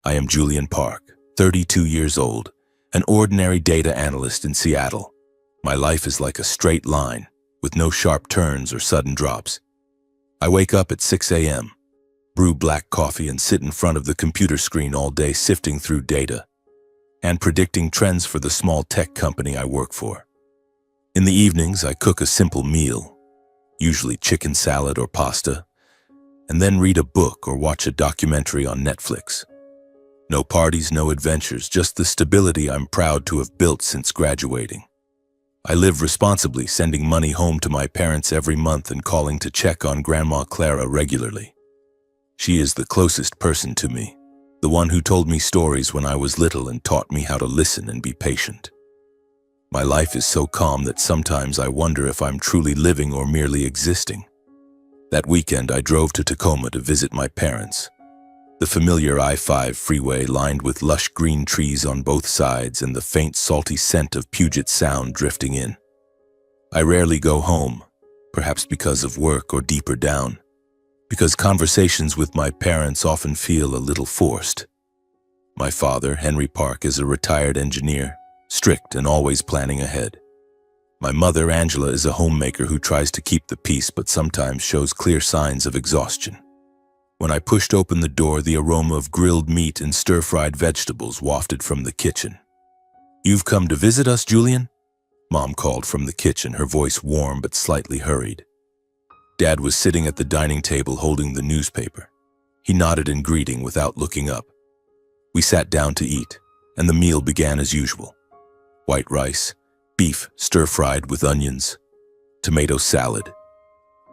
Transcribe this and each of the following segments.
I am Julian Park, 32 years old, an ordinary data analyst in Seattle. My life is like a straight line, with no sharp turns or sudden drops. I wake up at 6 a.m., brew black coffee and sit in front of the computer screen all day sifting through data and predicting trends for the small tech company I work for. In the evenings, I cook a simple meal, usually chicken salad or pasta, and then read a book or watch a documentary on Netflix. No parties, no adventures, just the stability I'm proud to have built since graduating. I live responsibly, sending money home to my parents every month and calling to check on Grandma Clara regularly. She is the closest person to me, the one who told me stories when I was little and taught me how to listen and be patient. My life is so calm that sometimes I wonder if I'm truly living or merely existing. That weekend, I drove to Tacoma to visit my parents. The familiar I-5 freeway lined with lush green trees on both sides and the faint salty scent of Puget Sound drifting in. I rarely go home, perhaps because of work or deeper down, because conversations with my parents often feel a little forced. My father, Henry Park, is a retired engineer, strict and always planning ahead. My mother, Angela, is a homemaker who tries to keep the peace but sometimes shows clear signs of exhaustion. When I pushed open the door, the aroma of grilled meat and stir-fried vegetables wafted from the kitchen. "You've come to visit us, Julian?" Mom called from the kitchen, her voice warm but slightly hurried. Dad was sitting at the dining table holding the newspaper. He nodded in greeting without looking up. We sat down to eat, and the meal began as usual. White rice, beef stir-fried with onions, tomato salad.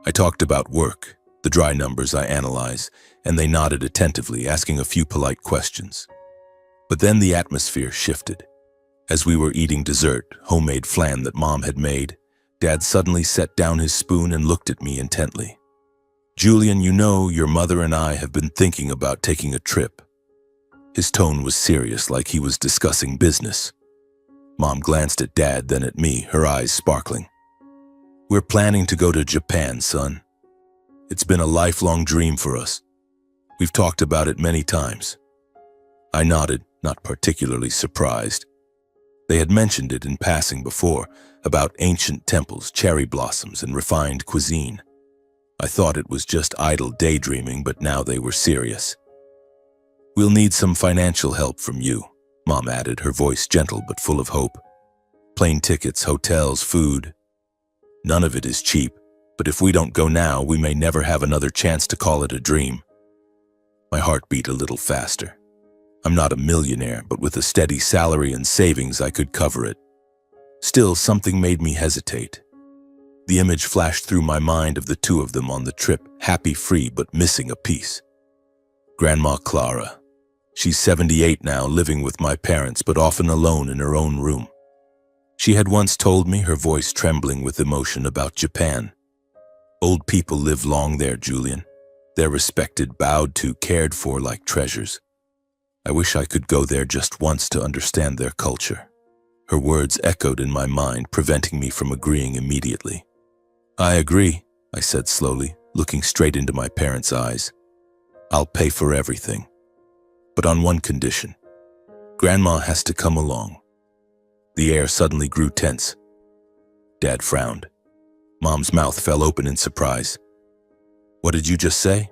I talked about work, the dry numbers I analyze, and they nodded attentively, asking a few polite questions. But then the atmosphere shifted. As we were eating dessert, homemade flan that Mom had made, Dad suddenly set down his spoon and looked at me intently. "Julian, you know, your mother and I have been thinking about taking a trip." His tone was serious, like he was discussing business. Mom glanced at Dad, then at me, her eyes sparkling. "We're planning to go to Japan, son. It's been a lifelong dream for us. We've talked about it many times." I nodded, not particularly surprised. They had mentioned it in passing before, about ancient temples, cherry blossoms, and refined cuisine. I thought it was just idle daydreaming, but now they were serious. "We'll need some financial help from you," Mom added, her voice gentle but full of hope. "Plane tickets, hotels, food. None of it is cheap, but if we don't go now, we may never have another chance to call it a dream." My heart beat a little faster. I'm not a millionaire, but with a steady salary and savings, I could cover it. Still, something made me hesitate. The image flashed through my mind of the two of them on the trip, happy, free, but missing a piece. Grandma Clara. She's 78 now, living with my parents, but often alone in her own room. She had once told me, her voice trembling with emotion, about Japan. "Old people live long there, Julian. They're respected, bowed to, cared for like treasures. I wish I could go there just once to understand their culture." Her words echoed in my mind, preventing me from agreeing immediately. "I agree," I said slowly, looking straight into my parents' eyes. "I'll pay for everything. But on one condition. Grandma has to come along." The air suddenly grew tense. Dad frowned. Mom's mouth fell open in surprise. "What did you just say?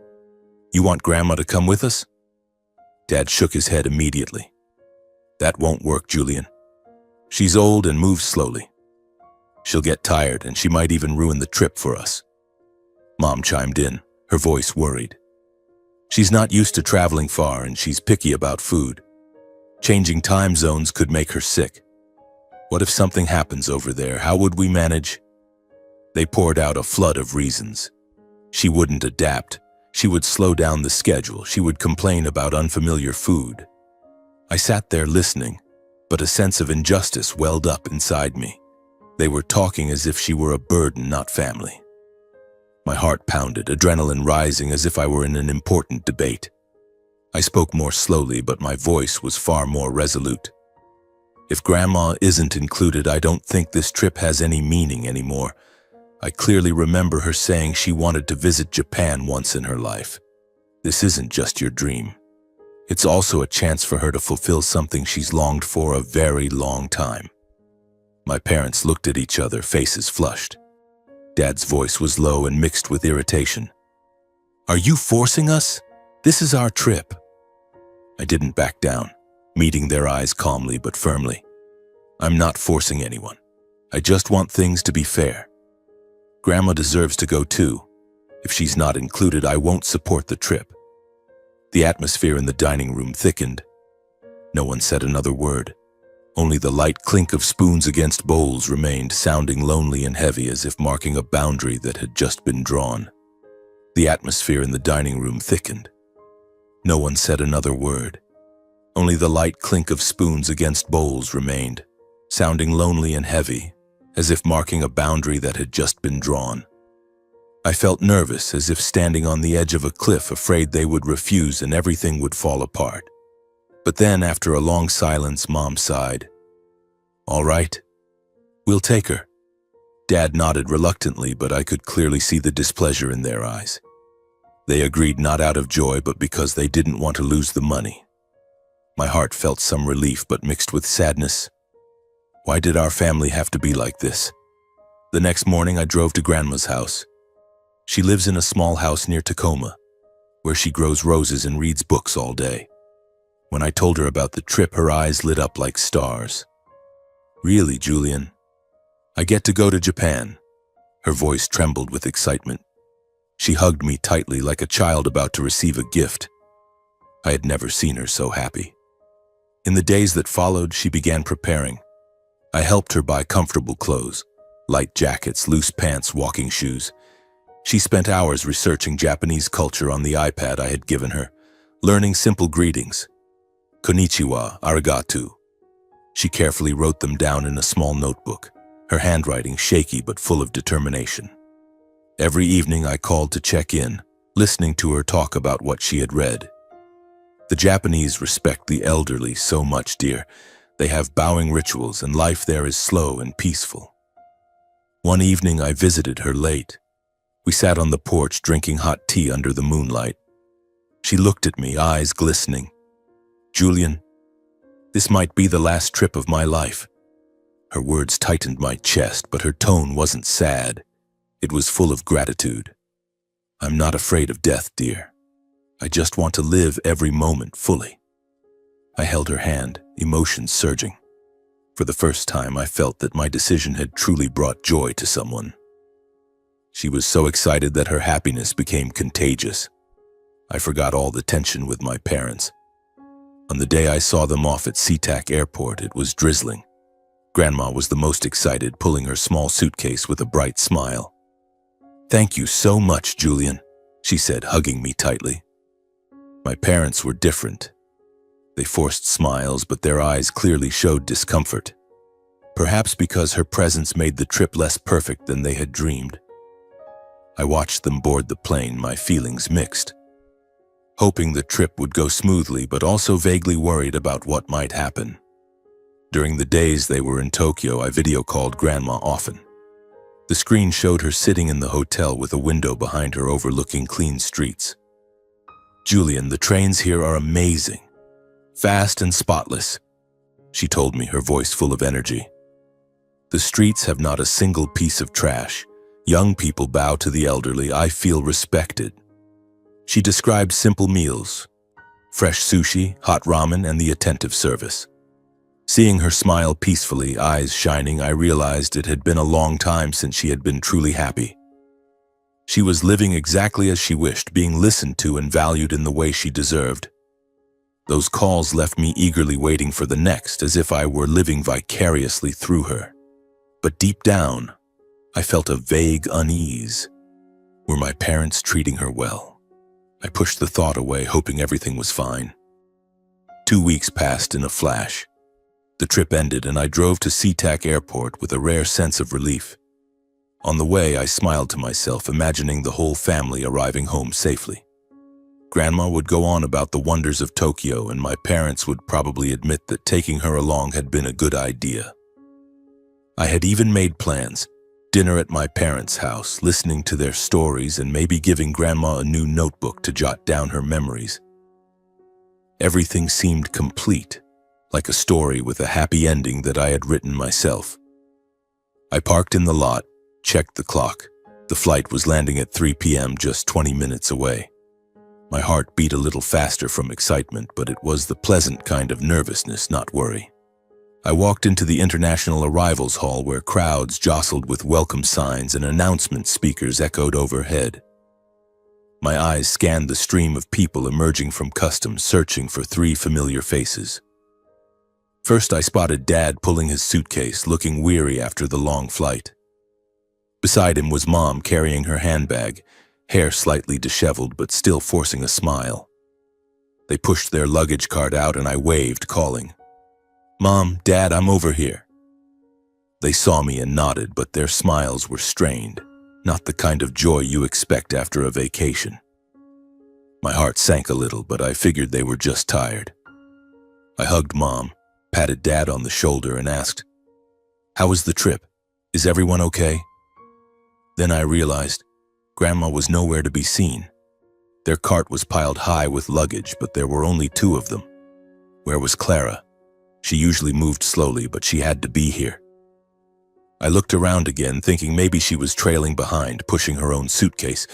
You want Grandma to come with us?" Dad shook his head immediately. "That won't work, Julian. She's old and moves slowly. She'll get tired, and she might even ruin the trip for us." Mom chimed in, her voice worried. "She's not used to traveling far, and she's picky about food. Changing time zones could make her sick. What if something happens over there? How would we manage?" They poured out a flood of reasons. She wouldn't adapt. She would slow down the schedule. She would complain about unfamiliar food. I sat there listening, but a sense of injustice welled up inside me. They were talking as if she were a burden, not family. My heart pounded, adrenaline rising as if I were in an important debate. I spoke more slowly, but my voice was far more resolute. "If Grandma isn't included, I don't think this trip has any meaning anymore. I clearly remember her saying she wanted to visit Japan once in her life. This isn't just your dream. It's also a chance for her to fulfill something she's longed for a very long time. My parents looked at each other, faces flushed. Dad's voice was low and mixed with irritation. "Are you forcing us? This is our trip." I didn't back down, meeting their eyes calmly but firmly. "I'm not forcing anyone. I just want things to be fair. Grandma deserves to go too. If she's not included, I won't support the trip." The atmosphere in the dining room thickened. No one said another word. Only the light clink of spoons against bowls remained, sounding lonely and heavy, as if marking a boundary that had just been drawn. The atmosphere in the dining room thickened. No one said another word. Only the light clink of spoons against bowls remained, sounding lonely and heavy, as if marking a boundary that had just been drawn. I felt nervous, as if standing on the edge of a cliff, afraid they would refuse and everything would fall apart. But then, after a long silence, Mom sighed. "All right, we'll take her." Dad nodded reluctantly, but I could clearly see the displeasure in their eyes. They agreed not out of joy, but because they didn't want to lose the money. My heart felt some relief, but mixed with sadness. Why did our family have to be like this? The next morning, I drove to Grandma's house. She lives in a small house near Tacoma, where she grows roses and reads books all day. When I told her about the trip, her eyes lit up like stars. "Really, Julian? I get to go to Japan." Her voice trembled with excitement. She hugged me tightly like a child about to receive a gift. I had never seen her so happy. In the days that followed, she began preparing. I helped her buy comfortable clothes, light jackets, loose pants, walking shoes. She spent hours researching Japanese culture on the iPad I had given her, learning simple greetings. "Konnichiwa, arigato." She carefully wrote them down in a small notebook, her handwriting shaky but full of determination. Every evening I called to check in, listening to her talk about what she had read. The Japanese respect the elderly so much, dear. They have bowing rituals, and life there is slow and peaceful. One evening I visited her late. We sat on the porch drinking hot tea under the moonlight. She looked at me, eyes glistening. "Julian, this might be the last trip of my life." Her words tightened my chest, but her tone wasn't sad. It was full of gratitude. "I'm not afraid of death, dear. I just want to live every moment fully." I held her hand, emotions surging. For the first time, I felt that my decision had truly brought joy to someone. She was so excited that her happiness became contagious. I forgot all the tension with my parents. On the day I saw them off at SeaTac Airport, it was drizzling. Grandma was the most excited, pulling her small suitcase with a bright smile. "Thank you so much, Julian," she said, hugging me tightly. My parents were different. They forced smiles, but their eyes clearly showed discomfort. Perhaps because her presence made the trip less perfect than they had dreamed. I watched them board the plane, my feelings mixed. Hoping the trip would go smoothly, but also vaguely worried about what might happen. During the days they were in Tokyo, I video called Grandma often. The screen showed her sitting in the hotel with a window behind her overlooking clean streets. "Julian, the trains here are amazing. Fast and spotless," she told me, her voice full of energy. "The streets have not a single piece of trash. Young people bow to the elderly. I feel respected." She described simple meals, fresh sushi, hot ramen, and the attentive service. Seeing her smile peacefully, eyes shining, I realized it had been a long time since she had been truly happy. She was living exactly as she wished, being listened to and valued in the way she deserved. Those calls left me eagerly waiting for the next, as if I were living vicariously through her. But deep down, I felt a vague unease. Were my parents treating her well? I pushed the thought away, hoping everything was fine. 2 weeks passed in a flash. The trip ended, and I drove to SeaTac Airport with a rare sense of relief. On the way, I smiled to myself, imagining the whole family arriving home safely. Grandma would go on about the wonders of Tokyo, and my parents would probably admit that taking her along had been a good idea. I had even made plans. Dinner at my parents' house, listening to their stories, and maybe giving Grandma a new notebook to jot down her memories. Everything seemed complete, like a story with a happy ending that I had written myself. I parked in the lot, checked the clock. The flight was landing at 3 p.m., just 20 minutes away. My heart beat a little faster from excitement, but it was the pleasant kind of nervousness, not worry. I walked into the International Arrivals Hall where crowds jostled with welcome signs and announcement speakers echoed overhead. My eyes scanned the stream of people emerging from customs, searching for 3 familiar faces. First, I spotted Dad pulling his suitcase, looking weary after the long flight. Beside him was Mom carrying her handbag, hair slightly disheveled but still forcing a smile. They pushed their luggage cart out and I waved, calling, "Mom, Dad, I'm over here." They saw me and nodded, but their smiles were strained, not the kind of joy you expect after a vacation. My heart sank a little, but I figured they were just tired. I hugged Mom, patted Dad on the shoulder and asked, "How was the trip? Is everyone okay?" Then I realized Grandma was nowhere to be seen. Their cart was piled high with luggage, but there were only 2 of them. Where was Clara? She usually moved slowly, but she had to be here. I looked around again, thinking maybe she was trailing behind, pushing her own suitcase.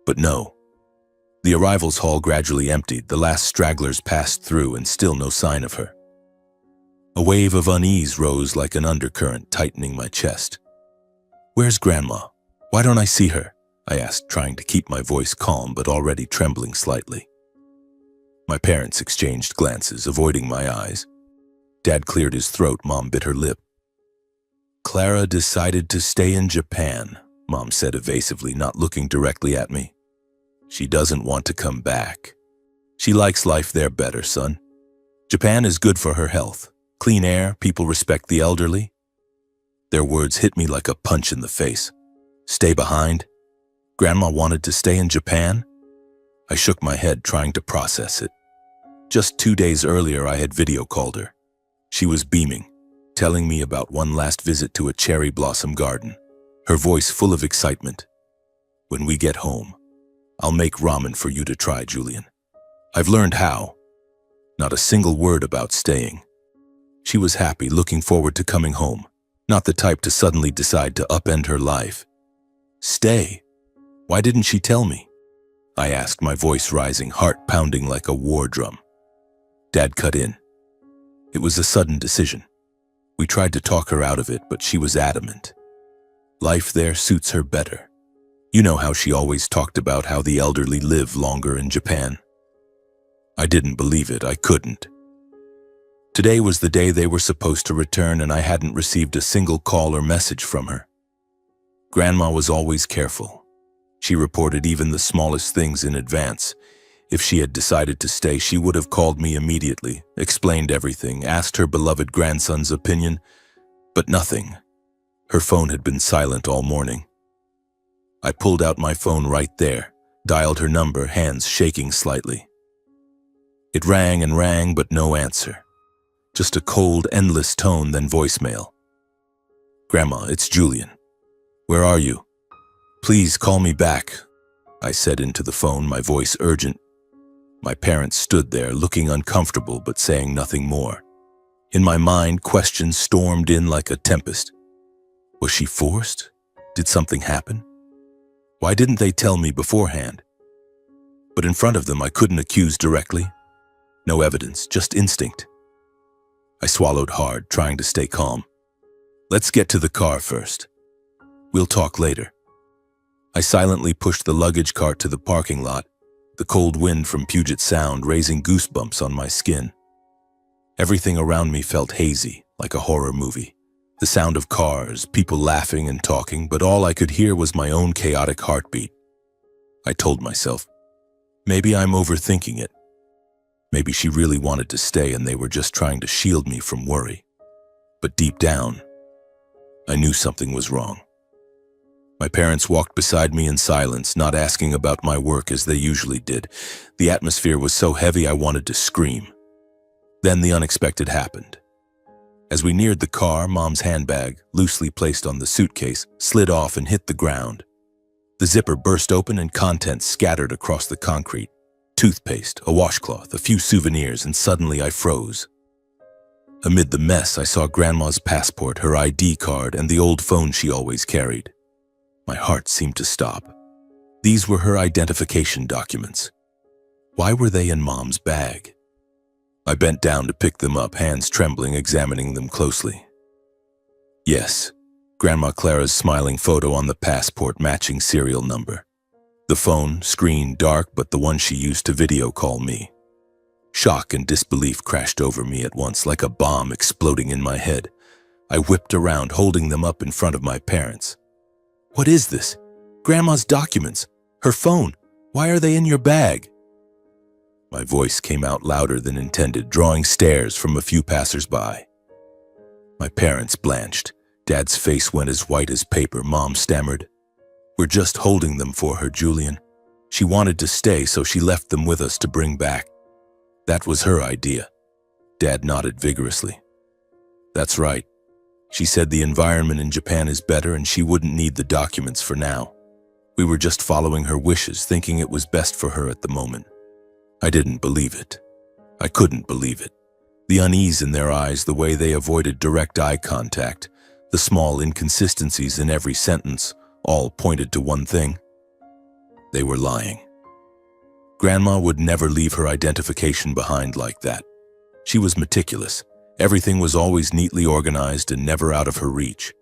But no. The arrivals hall gradually emptied, the last stragglers passed through, and still no sign of her. A wave of unease rose like an undercurrent, tightening my chest. "Where's Grandma? Why don't I see her?" I asked, trying to keep my voice calm but already trembling slightly. My parents exchanged glances, avoiding my eyes. Dad cleared his throat, Mom bit her lip. "Clara decided to stay in Japan," Mom said evasively, not looking directly at me. "She doesn't want to come back. She likes life there better, son. Japan is good for her health. Clean air, people respect the elderly." Their words hit me like a punch in the face. Stay behind? Grandma wanted to stay in Japan? I shook my head, trying to process it. Just 2 days earlier, I had video called her. She was beaming, telling me about one last visit to a cherry blossom garden, her voice full of excitement. "When we get home, I'll make ramen for you to try, Julian. I've learned how." Not a single word about staying. She was happy, looking forward to coming home, not the type to suddenly decide to upend her life. Stay? Why didn't she tell me? I asked, my voice rising, heart pounding like a war drum. Dad cut in. It was a sudden decision. We tried to talk her out of it, but she was adamant. Life there suits her better. You know how she always talked about how the elderly live longer in Japan. I didn't believe it. I couldn't. Today was the day they were supposed to return, and I hadn't received a single call or message from her. Grandma was always careful. She reported even the smallest things in advance. If she had decided to stay, she would have called me immediately, explained everything, asked her beloved grandson's opinion, but nothing. Her phone had been silent all morning. I pulled out my phone right there, dialed her number, hands shaking slightly. It rang and rang, but no answer. Just a cold, endless tone, then voicemail. "Grandma, it's Julian. Where are you? Please call me back," I said into the phone, my voice urgent. My parents stood there, looking uncomfortable but saying nothing more. In my mind, questions stormed in like a tempest. Was she forced? Did something happen? Why didn't they tell me beforehand? But in front of them, I couldn't accuse directly. No evidence, just instinct. I swallowed hard, trying to stay calm. "Let's get to the car first. We'll talk later." I silently pushed the luggage cart to the parking lot, the cold wind from Puget Sound raising goosebumps on my skin. Everything around me felt hazy, like a horror movie. The sound of cars, people laughing and talking, but all I could hear was my own chaotic heartbeat. I told myself, maybe I'm overthinking it. Maybe she really wanted to stay and they were just trying to shield me from worry. But deep down, I knew something was wrong. My parents walked beside me in silence, not asking about my work as they usually did. The atmosphere was so heavy I wanted to scream. Then the unexpected happened. As we neared the car, Mom's handbag, loosely placed on the suitcase, slid off and hit the ground. The zipper burst open and contents scattered across the concrete. Toothpaste, a washcloth, a few souvenirs, and suddenly I froze. Amid the mess, I saw Grandma's passport, her ID card, and the old phone she always carried. My heart seemed to stop. These were her identification documents. Why were they in Mom's bag? I bent down to pick them up, hands trembling, examining them closely. Yes, Grandma Clara's smiling photo on the passport matching serial number. The phone, screen dark, but the one she used to video call me. Shock and disbelief crashed over me at once, like a bomb exploding in my head. I whipped around, holding them up in front of my parents. What is this? Grandma's documents, her phone. Why are they in your bag? My voice came out louder than intended, drawing stares from a few passers-by. My parents blanched. Dad's face went as white as paper. Mom stammered, "We're just holding them for her, Julian. She wanted to stay, so she left them with us to bring back." That was her idea. Dad nodded vigorously. That's right. She said the environment in Japan is better and she wouldn't need the documents for now. We were just following her wishes, thinking it was best for her at the moment. I didn't believe it. I couldn't believe it. The unease in their eyes, the way they avoided direct eye contact, the small inconsistencies in every sentence, all pointed to one thing. They were lying. Grandma would never leave her identification behind like that. She was meticulous. Everything was always neatly organized and never out of her reach.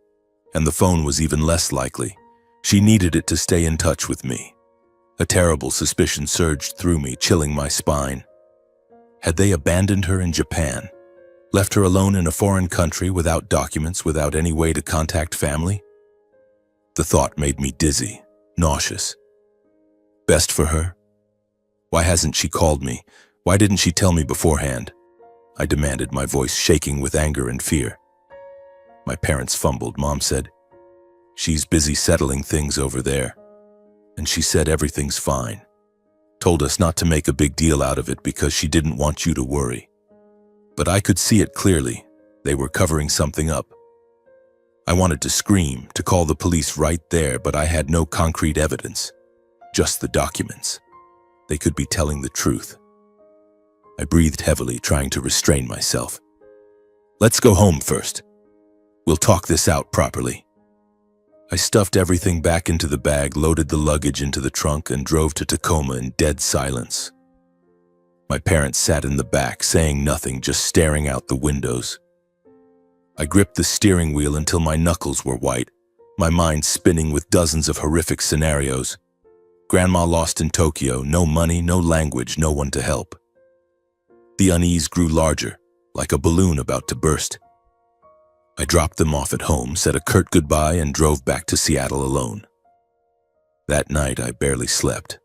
And the phone was even less likely. She needed it to stay in touch with me. A terrible suspicion surged through me, chilling my spine. Had they abandoned her in Japan? Left her alone in a foreign country without documents, without any way to contact family? The thought made me dizzy, nauseous. Best for her? Why hasn't she called me? Why didn't she tell me beforehand? I demanded, my voice shaking with anger and fear. My parents fumbled. Mom said, "She's busy settling things over there." And she said everything's fine. Told us not to make a big deal out of it because she didn't want you to worry. But I could see it clearly. They were covering something up. I wanted to scream, to call the police right there, but I had no concrete evidence. Just the documents. They could be telling the truth. I breathed heavily, trying to restrain myself. "Let's go home first. We'll talk this out properly." I stuffed everything back into the bag, loaded the luggage into the trunk, and drove to Tacoma in dead silence. My parents sat in the back, saying nothing, just staring out the windows. I gripped the steering wheel until my knuckles were white, my mind spinning with dozens of horrific scenarios. Grandma lost in Tokyo, no money, no language, no one to help. The unease grew larger, like a balloon about to burst. I dropped them off at home, said a curt goodbye, and drove back to Seattle alone. That night, I barely slept.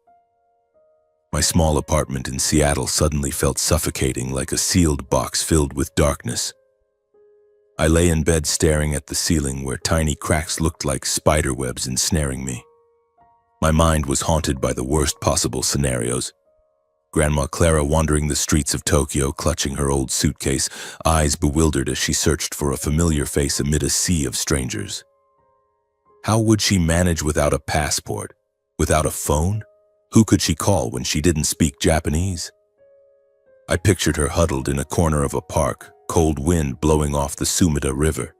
My small apartment in Seattle suddenly felt suffocating, like a sealed box filled with darkness. I lay in bed staring at the ceiling where tiny cracks looked like spider webs ensnaring me. My mind was haunted by the worst possible scenarios. Grandma Clara wandering the streets of Tokyo, clutching her old suitcase, eyes bewildered as she searched for a familiar face amid a sea of strangers. How would she manage without a passport? Without a phone? Who could she call when she didn't speak Japanese? I pictured her huddled in a corner of a park, cold wind blowing off the Sumida River,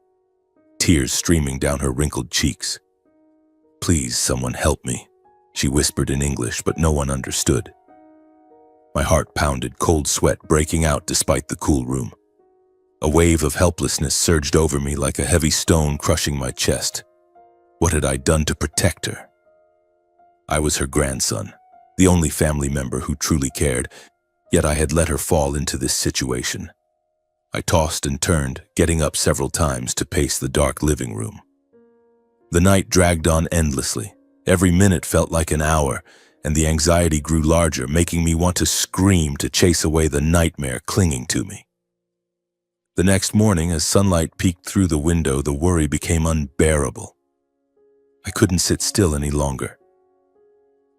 tears streaming down her wrinkled cheeks. "Please, someone help me," she whispered in English, but no one understood. My heart pounded, cold sweat breaking out despite the cool room. A wave of helplessness surged over me like a heavy stone crushing my chest. What had I done to protect her? I was her grandson, the only family member who truly cared, yet I had let her fall into this situation. I tossed and turned, getting up several times to pace the dark living room. The night dragged on endlessly. Every minute felt like an hour, and the anxiety grew larger, making me want to scream to chase away the nightmare clinging to me. The next morning, as sunlight peeked through the window, the worry became unbearable. I couldn't sit still any longer.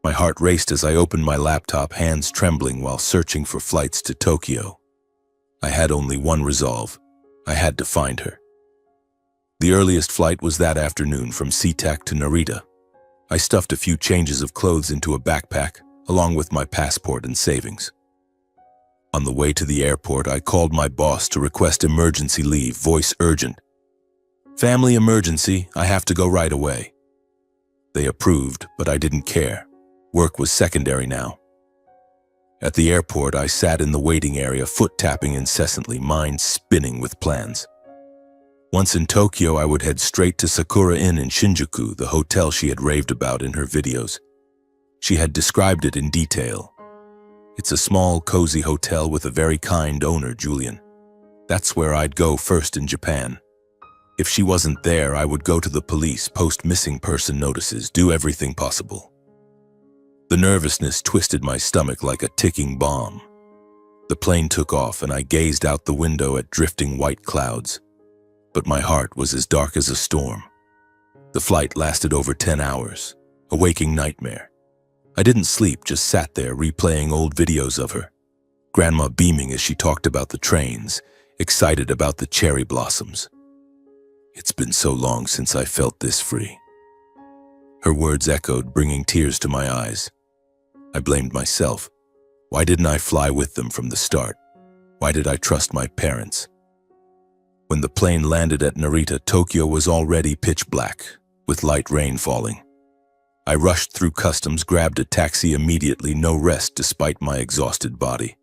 My heart raced as I opened my laptop, hands trembling while searching for flights to Tokyo. I had only one resolve. I had to find her. The earliest flight was that afternoon from SeaTac to Narita. I stuffed a few changes of clothes into a backpack, along with my passport and savings. On the way to the airport, I called my boss to request emergency leave, voice urgent. Family emergency, I have to go right away. They approved, but I didn't care. Work was secondary now. At the airport, I sat in the waiting area, foot tapping incessantly, mind spinning with plans. Once in Tokyo, I would head straight to Sakura Inn in Shinjuku, the hotel she had raved about in her videos. She had described it in detail. It's a small, cozy hotel with a very kind owner, Julian. That's where I'd go first in Japan. If she wasn't there, I would go to the police, post missing person notices, do everything possible. The nervousness twisted my stomach like a ticking bomb. The plane took off and I gazed out the window at drifting white clouds. But my heart was as dark as a storm. The flight lasted over 10 hours, a waking nightmare. I didn't sleep, just sat there replaying old videos of her. Grandma beaming as she talked about the trains, excited about the cherry blossoms. It's been so long since I felt this free. Her words echoed, bringing tears to my eyes. I blamed myself. Why didn't I fly with them from the start? Why did I trust my parents? When the plane landed at Narita, Tokyo was already pitch black, with light rain falling. I rushed through customs, grabbed a taxi immediately, no rest despite my exhausted body.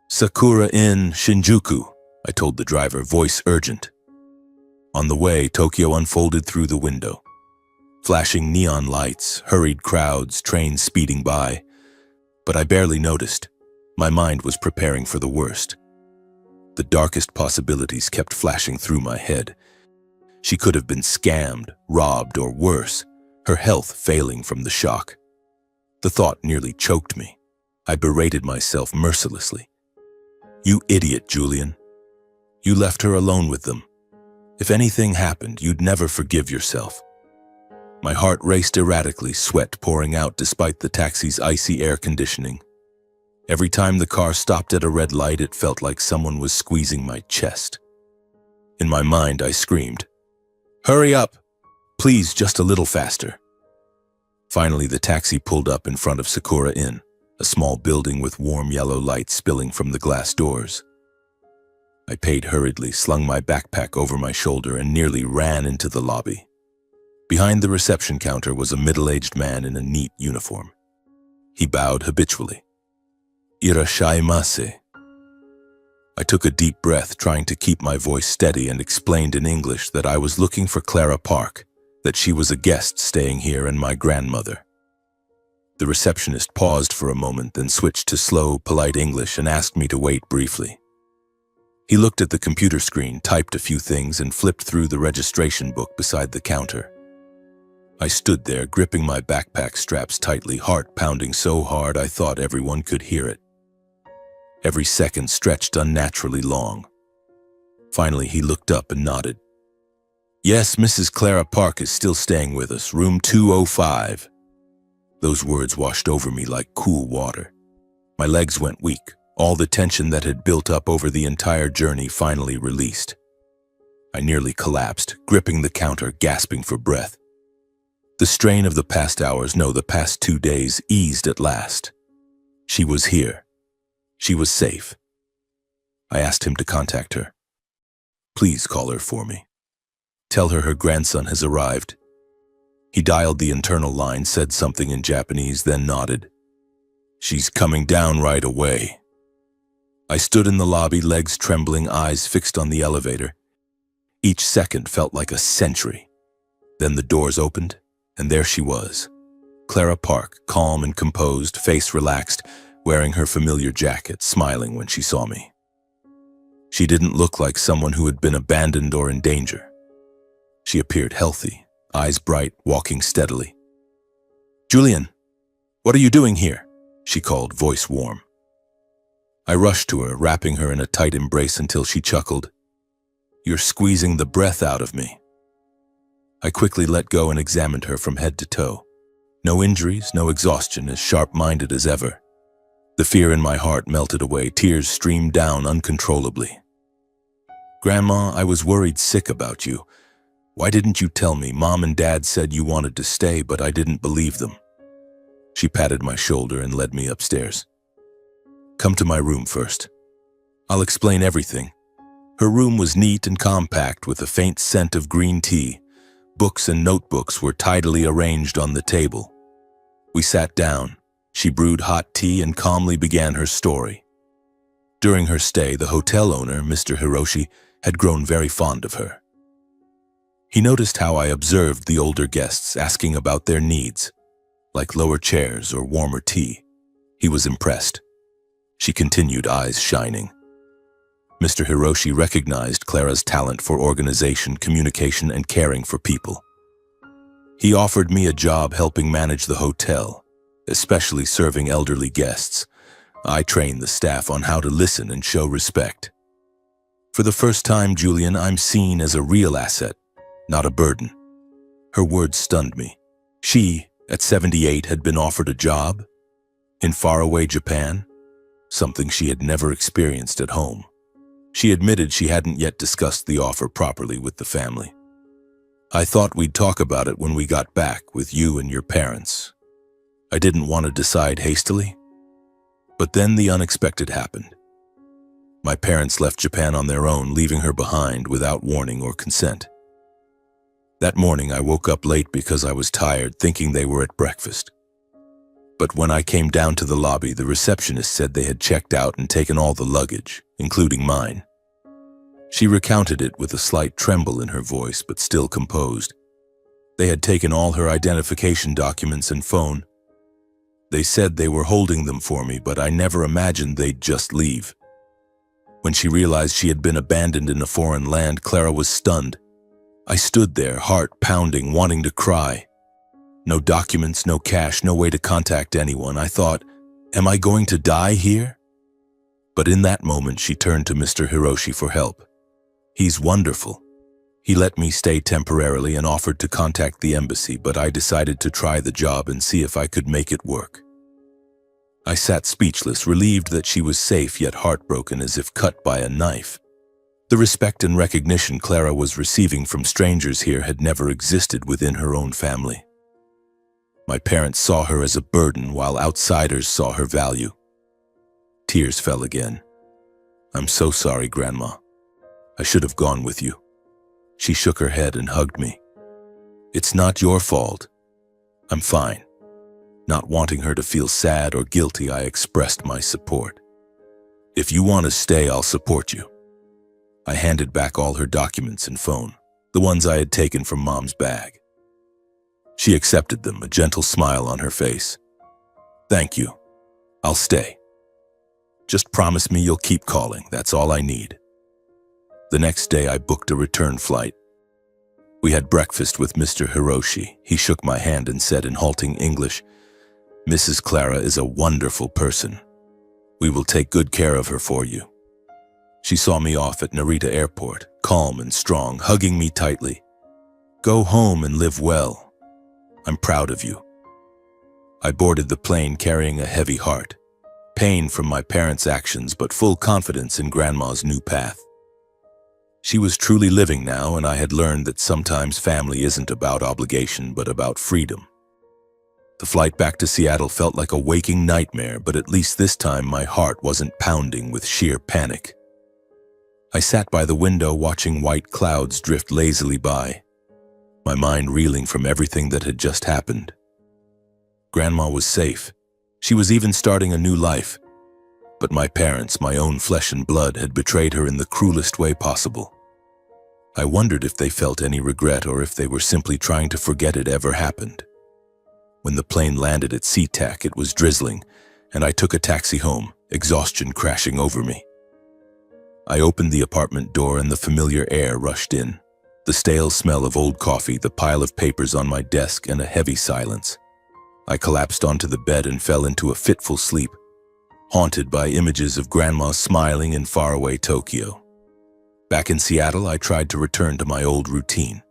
Sakura Inn, Shinjuku, I told the driver, voice urgent. On the way, Tokyo unfolded through the window. Flashing neon lights, hurried crowds, trains speeding by. But I barely noticed. My mind was preparing for the worst. The darkest possibilities kept flashing through my head. She could have been scammed, robbed, or worse, her health failing from the shock. The thought nearly choked me. I berated myself mercilessly. You idiot, Julian. You left her alone with them. If anything happened, you'd never forgive yourself. My heart raced erratically, sweat pouring out despite the taxi's icy air conditioning. Every time the car stopped at a red light, it felt like someone was squeezing my chest. In my mind, I screamed, "Hurry up! Please, just a little faster." Finally, the taxi pulled up in front of Sakura Inn, a small building with warm yellow light spilling from the glass doors. I paid hurriedly, slung my backpack over my shoulder, and nearly ran into the lobby. Behind the reception counter was a middle-aged man in a neat uniform. He bowed habitually. "Irashaimase." I took a deep breath, trying to keep my voice steady, and explained in English that I was looking for Clara Park, that she was a guest staying here and my grandmother. The receptionist paused for a moment, then switched to slow, polite English and asked me to wait briefly. He looked at the computer screen, typed a few things, and flipped through the registration book beside the counter. I stood there, gripping my backpack straps tightly, heart pounding so hard I thought everyone could hear it. Every second stretched unnaturally long. Finally, he looked up and nodded. "Yes, Mrs. Clara Park is still staying with us, room 205. Those words washed over me like cool water. My legs went weak. All the tension that had built up over the entire journey finally released. I nearly collapsed, gripping the counter, gasping for breath. The strain of the past hours, no, the past 2 days, eased at last. She was here. She was safe. I asked him to contact her. "Please call her for me. Tell her her grandson has arrived." He dialed the internal line, said something in Japanese, then nodded. "She's coming down right away." I stood in the lobby, legs trembling, eyes fixed on the elevator. Each second felt like a century. Then the doors opened, and there she was. Clara Park, calm and composed, face relaxed, wearing her familiar jacket, smiling when she saw me. She didn't look like someone who had been abandoned or in danger. She appeared healthy, eyes bright, walking steadily. "Julian, what are you doing here?" she called, voice warm. I rushed to her, wrapping her in a tight embrace until she chuckled. "You're squeezing the breath out of me." I quickly let go and examined her from head to toe. No injuries, no exhaustion, as sharp-minded as ever. The fear in my heart melted away, tears streamed down uncontrollably. "Grandma, I was worried sick about you. Why didn't you tell me? Mom and Dad said you wanted to stay, but I didn't believe them." She patted my shoulder and led me upstairs. Come to my room first. I'll explain everything. Her room was neat and compact with a faint scent of green tea. Books and notebooks were tidily arranged on the table. We sat down. She brewed hot tea and calmly began her story. During her stay, the hotel owner, Mr. Hiroshi, had grown very fond of her. He noticed how I observed the older guests, asking about their needs, like lower chairs or warmer tea. He was impressed. She continued, eyes shining. Mr. Hiroshi recognized Clara's talent for organization, communication, and caring for people. He offered me a job helping manage the hotel, especially serving elderly guests. I trained the staff on how to listen and show respect. For the first time, Julian, I'm seen as a real asset, not a burden. Her words stunned me. She, at 78, had been offered a job in faraway Japan, something she had never experienced at home. She admitted she hadn't yet discussed the offer properly with the family. I thought we'd talk about it when we got back with you and your parents. I didn't want to decide hastily. But then the unexpected happened. My parents left Japan on their own, leaving her behind without warning or consent. That morning I woke up late because I was tired, thinking they were at breakfast. But when I came down to the lobby, the receptionist said they had checked out and taken all the luggage, including mine. She recounted it with a slight tremble in her voice, but still composed. They had taken all her identification documents and phone. They said they were holding them for me, but I never imagined they'd just leave. When she realized she had been abandoned in a foreign land, Clara was stunned. I stood there, heart pounding, wanting to cry. No documents, no cash, no way to contact anyone. I thought, am I going to die here? But in that moment, she turned to Mr. Hiroshi for help. He's wonderful. He let me stay temporarily and offered to contact the embassy, but I decided to try the job and see if I could make it work. I sat speechless, relieved that she was safe, yet heartbroken as if cut by a knife. The respect and recognition Clara was receiving from strangers here had never existed within her own family. My parents saw her as a burden, while outsiders saw her value. Tears fell again. I'm so sorry, Grandma. I should have gone with you. She shook her head and hugged me. It's not your fault. I'm fine. Not wanting her to feel sad or guilty, I expressed my support. If you want to stay, I'll support you. I handed back all her documents and phone, the ones I had taken from Mom's bag. She accepted them, a gentle smile on her face. Thank you. I'll stay. Just promise me you'll keep calling. That's all I need. The next day, I booked a return flight. We had breakfast with Mr. Hiroshi. He shook my hand and said in halting English, Mrs. Clara is a wonderful person. We will take good care of her for you. She saw me off at Narita Airport, calm and strong, hugging me tightly. Go home and live well. I'm proud of you. I boarded the plane carrying a heavy heart, pain from my parents' actions, but full confidence in Grandma's new path. She was truly living now, and I had learned that sometimes family isn't about obligation, but about freedom. The flight back to Seattle felt like a waking nightmare, but at least this time my heart wasn't pounding with sheer panic. I sat by the window watching white clouds drift lazily by, my mind reeling from everything that had just happened. Grandma was safe. She was even starting a new life. But my parents, my own flesh and blood, had betrayed her in the cruelest way possible. I wondered if they felt any regret or if they were simply trying to forget it ever happened. When the plane landed at SeaTac, it was drizzling, and I took a taxi home, exhaustion crashing over me. I opened the apartment door and the familiar air rushed in. The stale smell of old coffee, the pile of papers on my desk, and a heavy silence. I collapsed onto the bed and fell into a fitful sleep, haunted by images of Grandma smiling in faraway Tokyo. Back in Seattle, I tried to return to my old routine.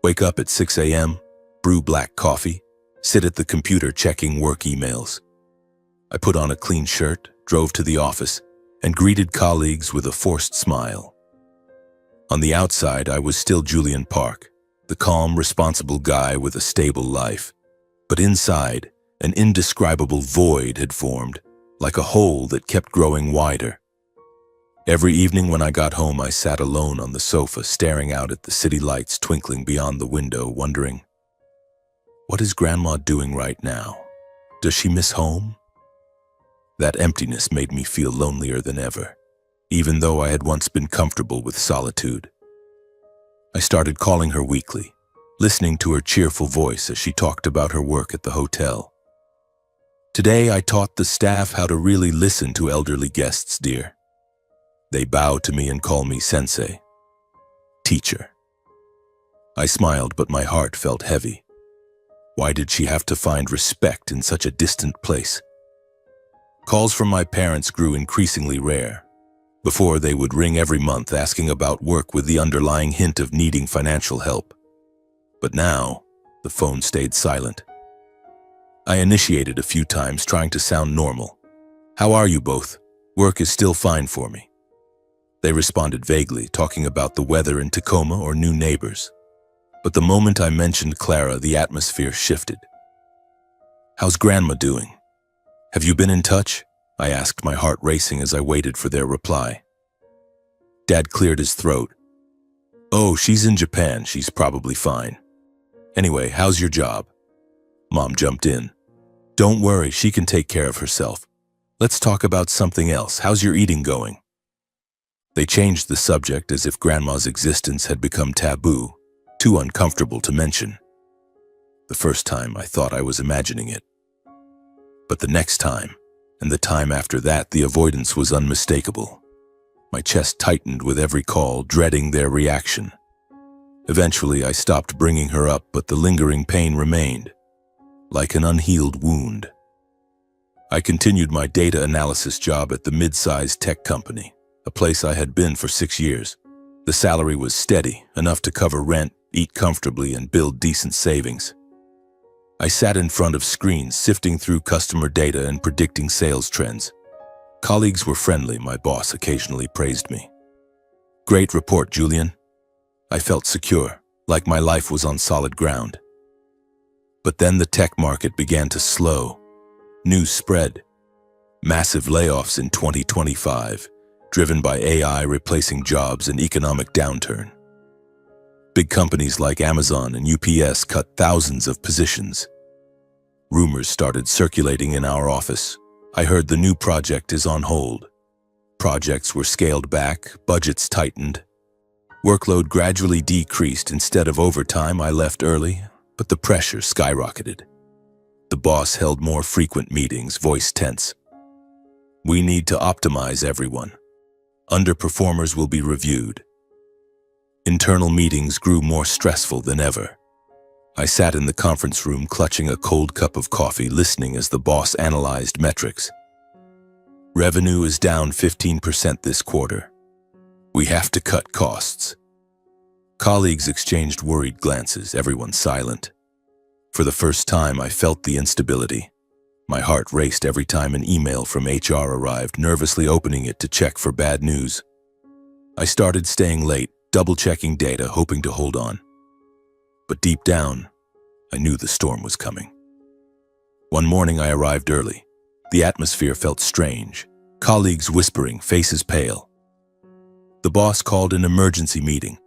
Wake up at 6 a.m., brew black coffee, sit at the computer checking work emails. I put on a clean shirt, drove to the office, and greeted colleagues with a forced smile. On the outside, I was still Julian Park, the calm, responsible guy with a stable life. But inside, An indescribable void had formed, like a hole that kept growing wider. Every evening when I got home, I sat alone on the sofa, staring out at the city lights twinkling beyond the window, wondering, what is Grandma doing right now? Does she miss home? That emptiness made me feel lonelier than ever, even though I had once been comfortable with solitude. I started calling her weekly, listening to her cheerful voice as she talked about her work at the hotel. Today, I taught the staff how to really listen to elderly guests, dear. They bow to me and call me sensei, teacher. I smiled, but my heart felt heavy. Why did she have to find respect in such a distant place? Calls from my parents grew increasingly rare. Before, they would ring every month asking about work with the underlying hint of needing financial help. But now, the phone stayed silent. I initiated a few times, trying to sound normal. How are you both? Work is still fine for me. They responded vaguely, talking about the weather in Tacoma or new neighbors. But the moment I mentioned Clara, the atmosphere shifted. How's Grandma doing? Have you been in touch? I asked, my heart racing as I waited for their reply. Dad cleared his throat. Oh, she's in Japan. She's probably fine. Anyway, how's your job? Mom jumped in. Don't worry, she can take care of herself. Let's talk about something else. How's your eating going? They changed the subject as if Grandma's existence had become taboo, too uncomfortable to mention. The first time I thought I was imagining it. But the next time, and the time after that, the avoidance was unmistakable. My chest tightened with every call, dreading their reaction. Eventually, I stopped bringing her up, but the lingering pain remained, like an unhealed wound. I continued my data analysis job at the mid-sized tech company, a place I had been for 6 years. The salary was steady, enough to cover rent, eat comfortably, and build decent savings. I sat in front of screens, sifting through customer data and predicting sales trends. Colleagues were friendly. My boss occasionally praised me. Great report, Julian. I felt secure, like my life was on solid ground. But then the tech market began to slow. News spread. Massive layoffs in 2025, driven by AI replacing jobs and economic downturn. Big companies like Amazon and UPS cut thousands of positions. Rumors started circulating in our office. I heard the new project is on hold. Projects were scaled back, budgets tightened. Workload gradually decreased. Instead of overtime, I left early, but the pressure skyrocketed. The boss held more frequent meetings, voice tense. We need to optimize everyone. Underperformers will be reviewed. Internal meetings grew more stressful than ever. I sat in the conference room, clutching a cold cup of coffee, listening as the boss analyzed metrics. Revenue is down 15% this quarter. We have to cut costs. Colleagues exchanged worried glances, everyone silent. For the first time, I felt the instability. My heart raced every time an email from HR arrived, nervously opening it to check for bad news. I started staying late, double-checking data, hoping to hold on. But deep down, I knew the storm was coming. One morning, I arrived early. The atmosphere felt strange. Colleagues whispering, faces pale. The boss called an emergency meeting.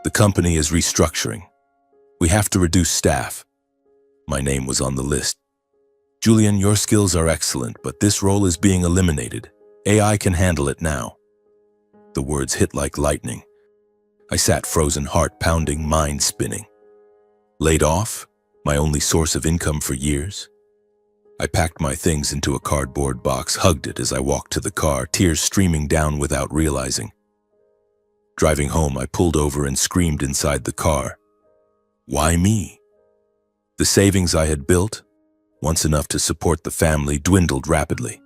The company is restructuring. We have to reduce staff. My name was on the list. Julian, your skills are excellent, but this role is being eliminated. AI can handle it now. The words hit like lightning. I sat frozen, heart pounding, mind spinning. Laid off? My only source of income for years? I packed my things into a cardboard box, hugged it as I walked to the car, tears streaming down without realizing. Driving home, I pulled over and screamed inside the car. Why me? The savings I had built, once enough to support the family, dwindled rapidly.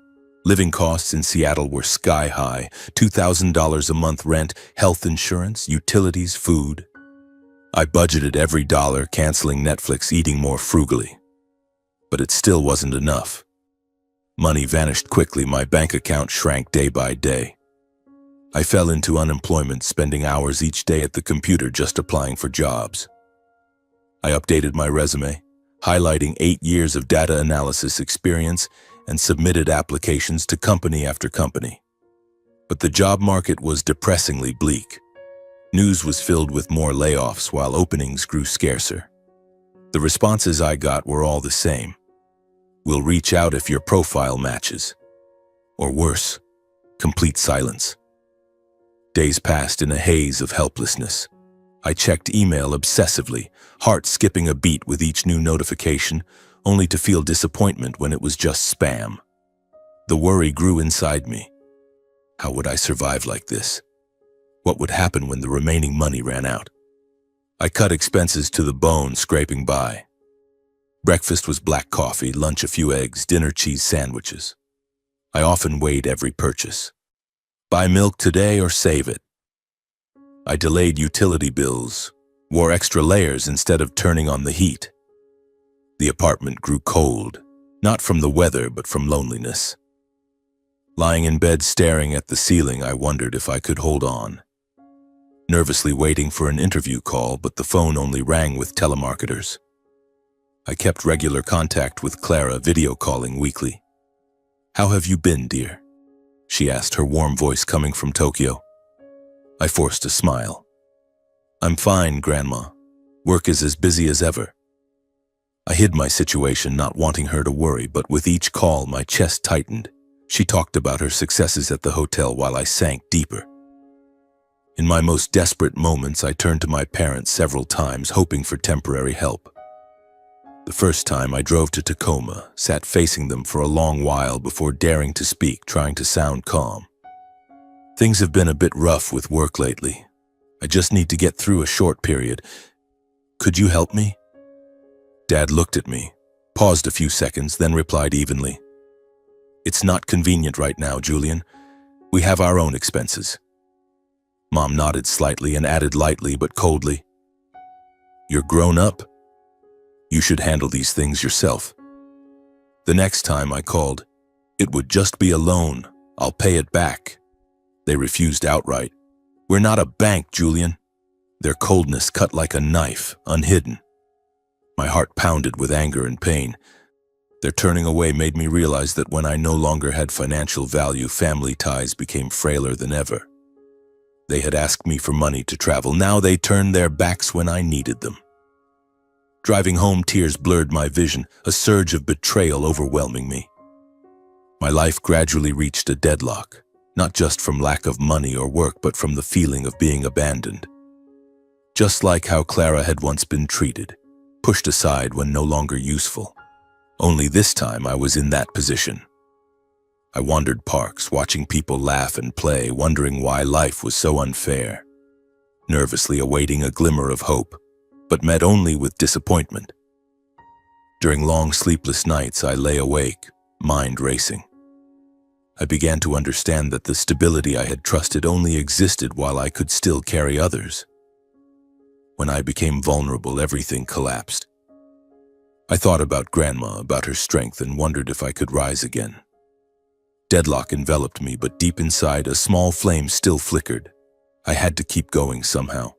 Living costs in Seattle were sky high, $2,000 a month rent, health insurance, utilities, food. I budgeted every dollar, canceling Netflix, eating more frugally. But it still wasn't enough. Money vanished quickly, my bank account shrank day by day. I fell into unemployment, spending hours each day at the computer just applying for jobs. I updated my resume, highlighting 8 years of data analysis experience and submitted applications to company after company. But the job market was depressingly bleak. News was filled with more layoffs while openings grew scarcer. The responses I got were all the same. We'll reach out if your profile matches. Or worse, complete silence. Days passed in a haze of helplessness. I checked email obsessively, heart skipping a beat with each new notification, only to feel disappointment when it was just spam. The worry grew inside me. How would I survive like this? What would happen when the remaining money ran out? I cut expenses to the bone, scraping by. Breakfast was black coffee, lunch a few eggs, dinner cheese sandwiches. I often weighed every purchase. Buy milk today or save it. I delayed utility bills, wore extra layers instead of turning on the heat. The apartment grew cold, not from the weather but from loneliness. Lying in bed staring at the ceiling, I wondered if I could hold on. Nervously waiting for an interview call, but the phone only rang with telemarketers. I kept regular contact with Clara, video calling weekly. "How have you been, dear?" she asked, her warm voice coming from Tokyo. I forced a smile. "I'm fine, Grandma. Work is as busy as ever." I hid my situation, not wanting her to worry, but with each call my chest tightened. She talked about her successes at the hotel while I sank deeper. In my most desperate moments, I turned to my parents several times, hoping for temporary help. The first time I drove to Tacoma, sat facing them for a long while before daring to speak, trying to sound calm. "Things have been a bit rough with work lately. I just need to get through a short period. Could you help me?" Dad looked at me, paused a few seconds, then replied evenly, "It's not convenient right now, Julian. We have our own expenses." Mom nodded slightly and added lightly but coldly, "You're grown up. You should handle these things yourself." The next time I called, "It would just be a loan. I'll pay it back." They refused outright. "We're not a bank, Julian." Their coldness cut like a knife, unhidden. My heart pounded with anger and pain. Their turning away made me realize that when I no longer had financial value, family ties became frailer than ever. They had asked me for money to travel. Now they turned their backs when I needed them. Driving home, tears blurred my vision, a surge of betrayal overwhelming me. My life gradually reached a deadlock, not just from lack of money or work, but from the feeling of being abandoned. Just like how Clara had once been treated, pushed aside when no longer useful. Only this time I was in that position. I wandered parks, watching people laugh and play, wondering why life was so unfair. Nervously awaiting a glimmer of hope, but met only with disappointment. During long sleepless nights, I lay awake, mind racing. I began to understand that the stability I had trusted only existed while I could still carry others. When I became vulnerable, everything collapsed. I thought about Grandma, about her strength, and wondered if I could rise again. Deadlock enveloped me, but deep inside, a small flame still flickered. I had to keep going somehow.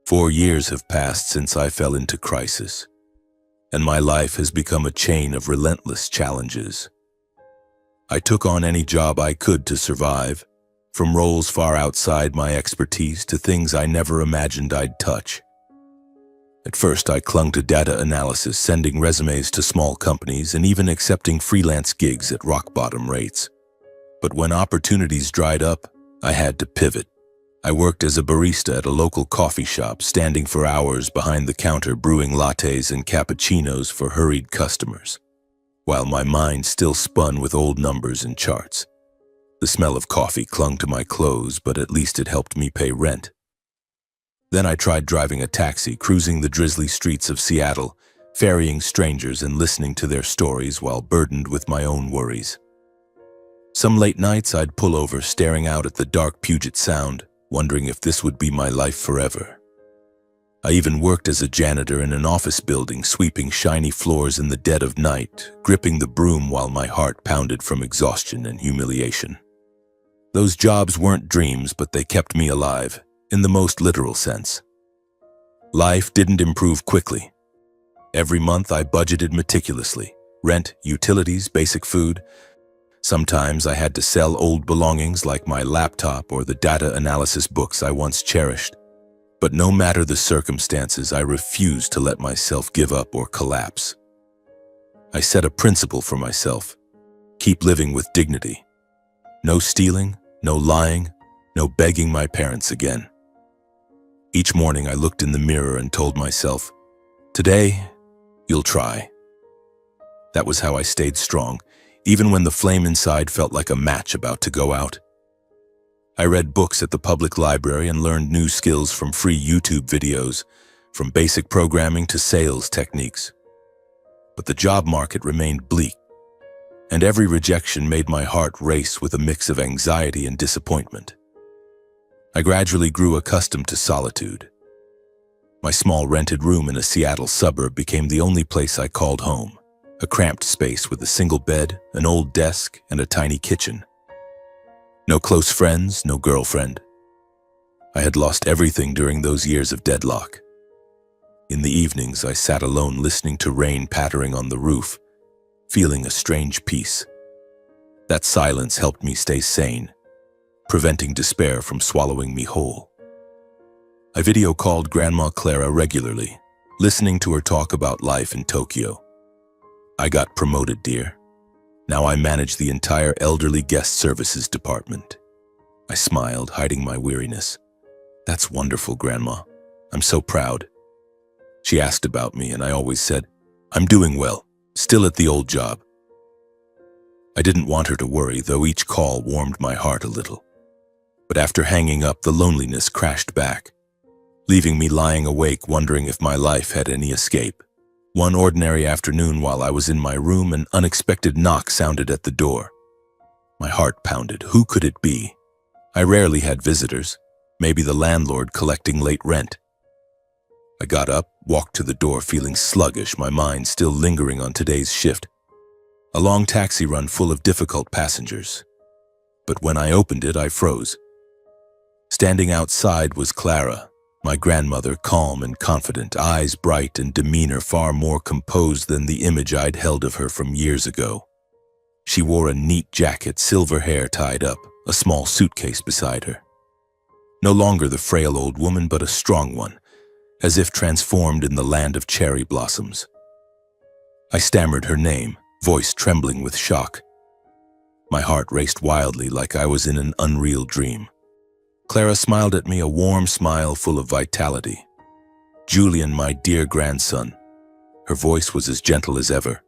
4 years have passed since I fell into crisis, and my life has become a chain of relentless challenges. I took on any job I could to survive, from roles far outside my expertise to things I never imagined I'd touch. At first, I clung to data analysis, sending resumes to small companies and even accepting freelance gigs at rock-bottom rates. But when opportunities dried up, I had to pivot. I worked as a barista at a local coffee shop, standing for hours behind the counter brewing lattes and cappuccinos for hurried customers, while my mind still spun with old numbers and charts. The smell of coffee clung to my clothes, but at least it helped me pay rent. Then I tried driving a taxi, cruising the drizzly streets of Seattle, ferrying strangers and listening to their stories while burdened with my own worries. Some late nights I'd pull over, staring out at the dark Puget Sound, wondering if this would be my life forever. I even worked as a janitor in an office building, sweeping shiny floors in the dead of night, gripping the broom while my heart pounded from exhaustion and humiliation. Those jobs weren't dreams, but they kept me alive, in the most literal sense. Life didn't improve quickly. Every month I budgeted meticulously. Rent, utilities, basic food. Sometimes I had to sell old belongings like my laptop or the data analysis books I once cherished. But no matter the circumstances, I refused to let myself give up or collapse. I set a principle for myself: keep living with dignity. No stealing, no lying, no begging my parents again. Each morning I looked in the mirror and told myself, today, you'll try. That was how I stayed strong, even when the flame inside felt like a match about to go out. I read books at the public library and learned new skills from free YouTube videos, from basic programming to sales techniques. But the job market remained bleak, and every rejection made my heart race with a mix of anxiety and disappointment. I gradually grew accustomed to solitude. My small rented room in a Seattle suburb became the only place I called home, a cramped space with a single bed, an old desk, and a tiny kitchen. No close friends, no girlfriend. I had lost everything during those years of deadlock. In the evenings, I sat alone listening to rain pattering on the roof, feeling a strange peace. That silence helped me stay sane, preventing despair from swallowing me whole. I video called Grandma Clara regularly, listening to her talk about life in Tokyo. I got promoted, dear. Now I manage the entire elderly guest services department. I smiled, hiding my weariness. That's wonderful, Grandma. I'm so proud. She asked about me, and I always said, I'm doing well, still at the old job. I didn't want her to worry, though each call warmed my heart a little. But after hanging up, the loneliness crashed back, leaving me lying awake wondering if my life had any escape. One ordinary afternoon while I was in my room, an unexpected knock sounded at the door. My heart pounded. Who could it be? I rarely had visitors, maybe the landlord collecting late rent. I got up, walked to the door feeling sluggish, my mind still lingering on today's shift. A long taxi run full of difficult passengers. But when I opened it, I froze. Standing outside was Clara, my grandmother, calm and confident, eyes bright and demeanor far more composed than the image I'd held of her from years ago. She wore a neat jacket, silver hair tied up, a small suitcase beside her. No longer the frail old woman, but a strong one, as if transformed in the land of cherry blossoms. I stammered her name, voice trembling with shock. My heart raced wildly like I was in an unreal dream. Clara smiled at me, a warm smile full of vitality. Julian, my dear grandson. Her voice was as gentle as ever.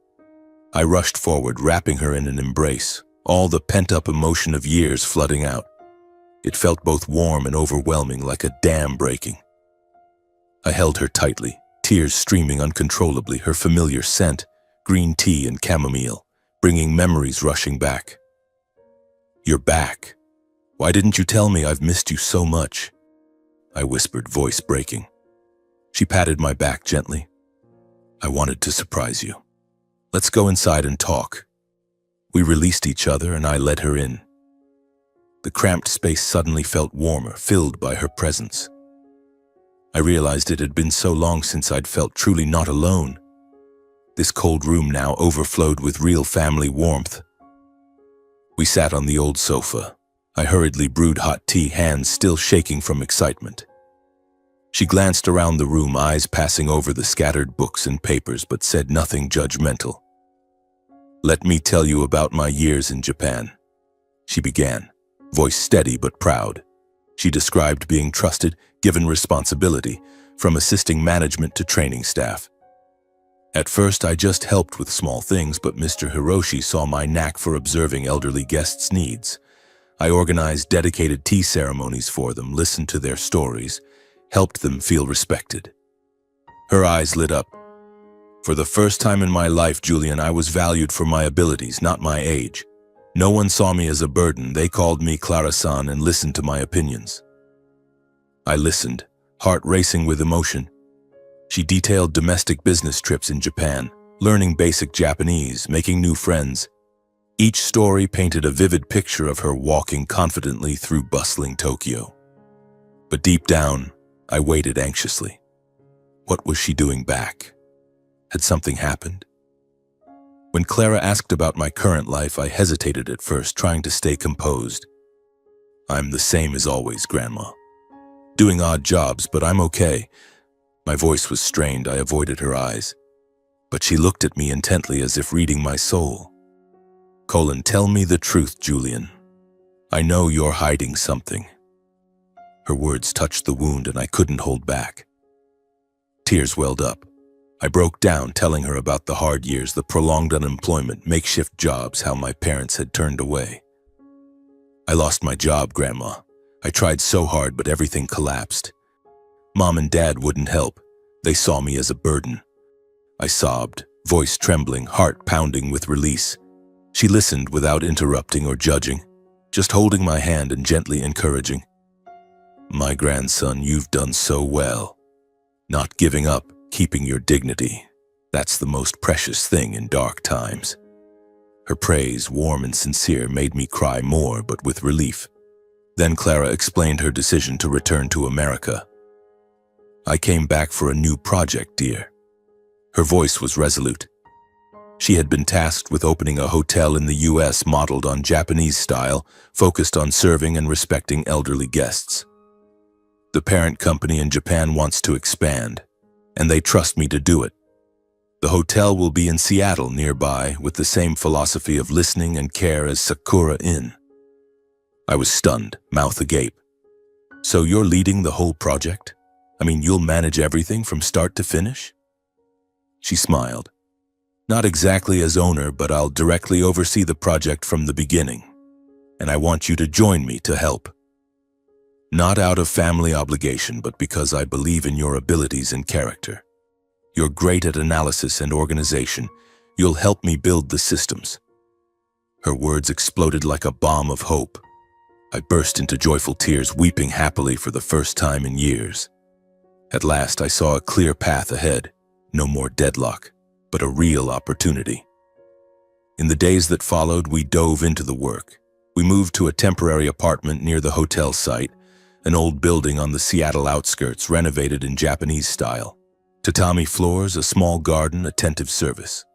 I rushed forward, wrapping her in an embrace, all the pent-up emotion of years flooding out. It felt both warm and overwhelming, like a dam breaking. I held her tightly, tears streaming uncontrollably, her familiar scent, green tea and chamomile, bringing memories rushing back. You're back. Why didn't you tell me? I've missed you so much, I whispered, voice breaking. She patted my back gently. I wanted to surprise you. Let's go inside and talk. We released each other and I led her in. The cramped space suddenly felt warmer, filled by her presence. I realized it had been so long since I'd felt truly not alone. This cold room now overflowed with real family warmth. We sat on the old sofa. I hurriedly brewed hot tea, hands still shaking from excitement. She glanced around the room, eyes passing over the scattered books and papers, but said nothing judgmental. Let me tell you about my years in Japan, she began, voice steady but proud. She described being trusted, given responsibility, from assisting management to training staff. At first, I just helped with small things, but Mr. Hiroshi saw my knack for observing elderly guests' needs. I organized dedicated tea ceremonies for them, listened to their stories, helped them feel respected. Her eyes lit up. For the first time in my life, Julian, I was valued for my abilities, not my age. No one saw me as a burden. They called me Clara-san and listened to my opinions. I listened, heart racing with emotion. She detailed domestic business trips in Japan, learning basic Japanese, making new friends. Each story painted a vivid picture of her walking confidently through bustling Tokyo. But deep down, I waited anxiously. What was she doing back? Had something happened? When Clara asked about my current life, I hesitated at first, trying to stay composed. I'm the same as always, Grandma. Doing odd jobs, but I'm okay. My voice was strained. I avoided her eyes. But she looked at me intently as if reading my soul. Tell me the truth, Julian. I know you're hiding something. Her words touched the wound and I couldn't hold back. Tears welled up. I broke down, telling her about the hard years, the prolonged unemployment, makeshift jobs, how my parents had turned away. I lost my job, Grandma. I tried so hard, but everything collapsed. Mom and Dad wouldn't help. They saw me as a burden. I sobbed, voice trembling, heart pounding with release. She listened without interrupting or judging, just holding my hand and gently encouraging. My grandson, you've done so well. Not giving up, keeping your dignity. That's the most precious thing in dark times. Her praise, warm and sincere, made me cry more, but with relief. Then Clara explained her decision to return to America. I came back for a new project, dear. Her voice was resolute. She had been tasked with opening a hotel in the U.S. modeled on Japanese style, focused on serving and respecting elderly guests. The parent company in Japan wants to expand, and they trust me to do it. The hotel will be in Seattle nearby, with the same philosophy of listening and care as Sakura Inn. I was stunned, mouth agape. So you're leading the whole project? I mean, you'll manage everything from start to finish? She smiled. Not exactly as owner, but I'll directly oversee the project from the beginning. And I want you to join me to help. Not out of family obligation, but because I believe in your abilities and character. You're great at analysis and organization. You'll help me build the systems. Her words exploded like a bomb of hope. I burst into joyful tears, weeping happily for the first time in years. At last, I saw a clear path ahead. No more deadlock, but a real opportunity. In the days that followed, we dove into the work. We moved to a temporary apartment near the hotel site, an old building on the Seattle outskirts, renovated in Japanese style. Tatami floors, a small garden, attentive service.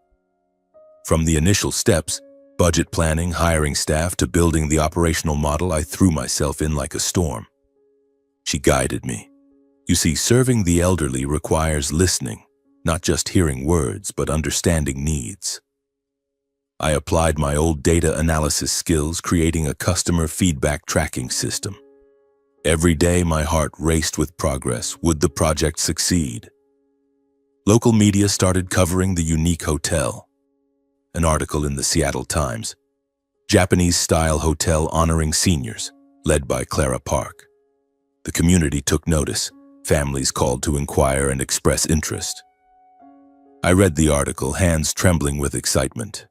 From the initial steps, budget planning, hiring staff, to building the operational model, I threw myself in like a storm. She guided me. You see, serving the elderly requires listening, not just hearing words, but understanding needs. I applied my old data analysis skills, creating a customer feedback tracking system. Every day, my heart raced with progress. Would the project succeed? Local media started covering the unique hotel. An article in the Seattle Times. Japanese-style hotel honoring seniors, led by Clara Park. The community took notice. Families called to inquire and express interest. I read the article, hands trembling with excitement.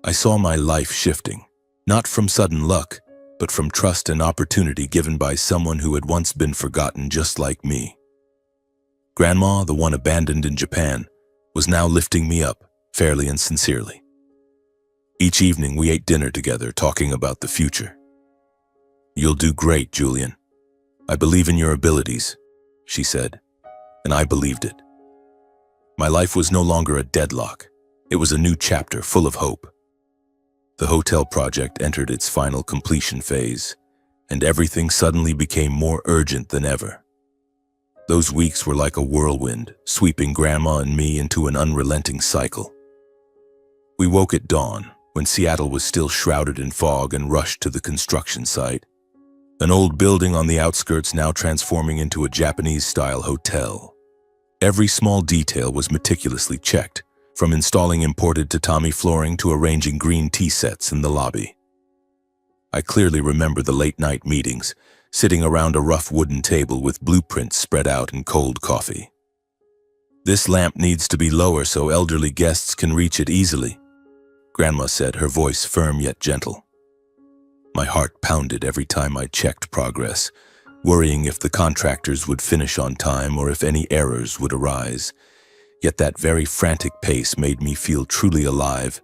I saw my life shifting, not from sudden luck, but from trust and opportunity given by someone who had once been forgotten just like me. Grandma, the one abandoned in Japan, was now lifting me up, fairly and sincerely. Each evening we ate dinner together, talking about the future. You'll do great, Julian. I believe in your abilities, she said, and I believed it. My life was no longer a deadlock. It was a new chapter full of hope. The hotel project entered its final completion phase, and everything suddenly became more urgent than ever. Those weeks were like a whirlwind, sweeping Grandma and me into an unrelenting cycle. We woke at dawn, when Seattle was still shrouded in fog, and rushed to the construction site. An old building on the outskirts now transforming into a Japanese-style hotel. Every small detail was meticulously checked, from installing imported tatami flooring to arranging green tea sets in the lobby. I clearly remember the late-night meetings, sitting around a rough wooden table with blueprints spread out and cold coffee. This lamp needs to be lower so elderly guests can reach it easily, Grandma said, her voice firm yet gentle. My heart pounded every time I checked progress, worrying if the contractors would finish on time or if any errors would arise. Yet that very frantic pace made me feel truly alive,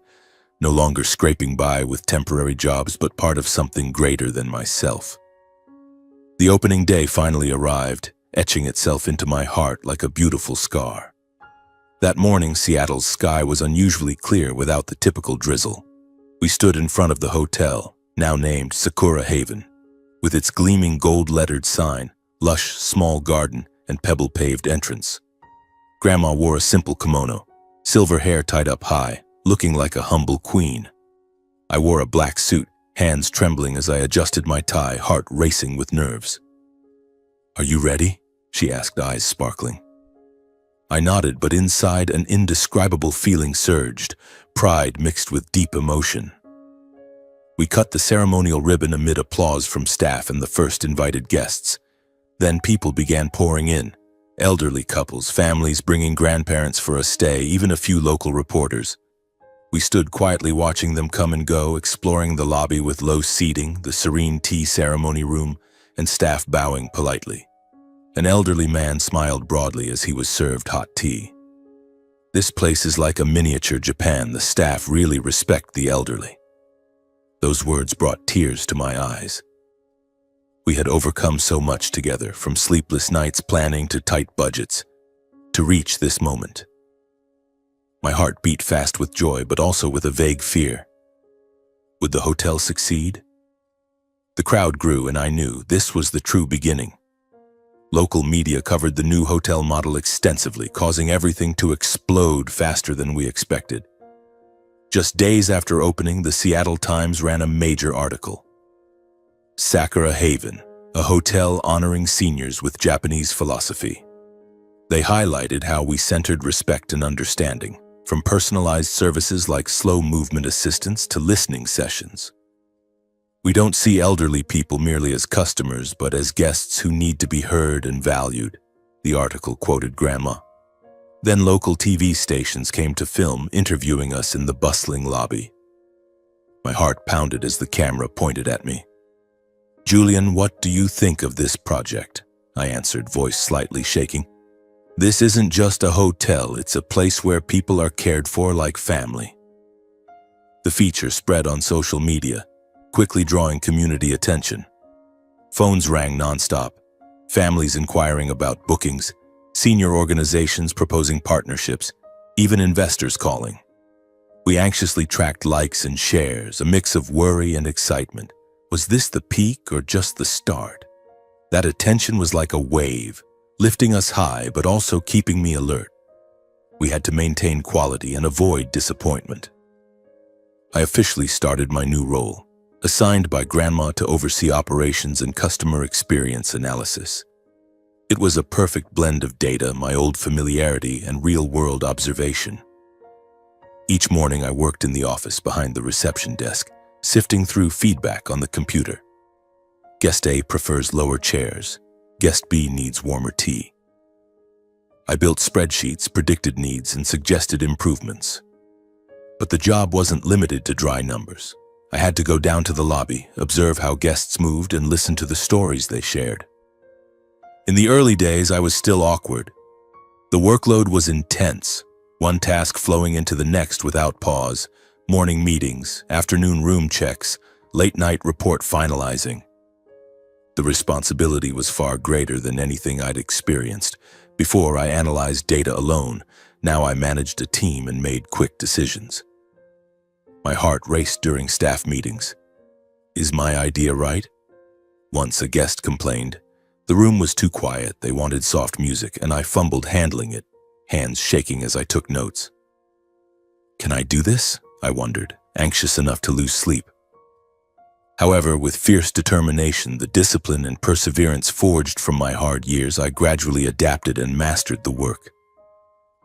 no longer scraping by with temporary jobs, but part of something greater than myself. The opening day finally arrived, etching itself into my heart like a beautiful scar. That morning, Seattle's sky was unusually clear without the typical drizzle. We stood in front of the hotel, now named Sakura Haven, with its gleaming gold-lettered sign, lush small garden, and pebble-paved entrance. Grandma wore a simple kimono, silver hair tied up high, looking like a humble queen. I wore a black suit, hands trembling as I adjusted my tie, heart racing with nerves. "Are you ready?" she asked, eyes sparkling. I nodded, but inside an indescribable feeling surged, pride mixed with deep emotion. We cut the ceremonial ribbon amid applause from staff and the first invited guests. Then people began pouring in. Elderly couples, families bringing grandparents for a stay, even a few local reporters. We stood quietly watching them come and go, exploring the lobby with low seating, the serene tea ceremony room, and staff bowing politely. An elderly man smiled broadly as he was served hot tea. "This place is like a miniature Japan. The staff really respect the elderly." Those words brought tears to my eyes. We had overcome so much together, from sleepless nights planning to tight budgets, to reach this moment. My heart beat fast with joy, but also with a vague fear. Would the hotel succeed? The crowd grew, and I knew this was the true beginning. Local media covered the new hotel model extensively, causing everything to explode faster than we expected. Just days after opening, the Seattle Times ran a major article. Sakura Haven, a hotel honoring seniors with Japanese philosophy. They highlighted how we centered respect and understanding, from personalized services like slow movement assistance to listening sessions. "We don't see elderly people merely as customers, but as guests who need to be heard and valued," the article quoted Grandma. Then local TV stations came to film, interviewing us in the bustling lobby. My heart pounded as the camera pointed at me. "Julian, what do you think of this project?" I answered, voice slightly shaking. "This isn't just a hotel, it's a place where people are cared for like family." The feature spread on social media, quickly drawing community attention. Phones rang nonstop, families inquiring about bookings, senior organizations proposing partnerships, even investors calling. We anxiously tracked likes and shares, a mix of worry and excitement. Was this the peak or just the start? That attention was like a wave, lifting us high but also keeping me alert. We had to maintain quality and avoid disappointment. I officially started my new role, assigned by Grandma to oversee operations and customer experience analysis. It was a perfect blend of data, my old familiarity, and real-world observation. Each morning I worked in the office behind the reception desk, sifting through feedback on the computer. Guest A prefers lower chairs. Guest B needs warmer tea. I built spreadsheets, predicted needs, and suggested improvements. But the job wasn't limited to dry numbers. I had to go down to the lobby, observe how guests moved, and listen to the stories they shared. In the early days, I was still awkward. The workload was intense, one task flowing into the next without pause, morning meetings, afternoon room checks, late-night report finalizing. The responsibility was far greater than anything I'd experienced. Before, I analyzed data alone. Now I managed a team and made quick decisions. My heart raced during staff meetings. Is my idea right? Once a guest complained. The room was too quiet, they wanted soft music, and I fumbled handling it, hands shaking as I took notes. Can I do this? I wondered, anxious enough to lose sleep. However, with fierce determination, the discipline and perseverance forged from my hard years, I gradually adapted and mastered the work.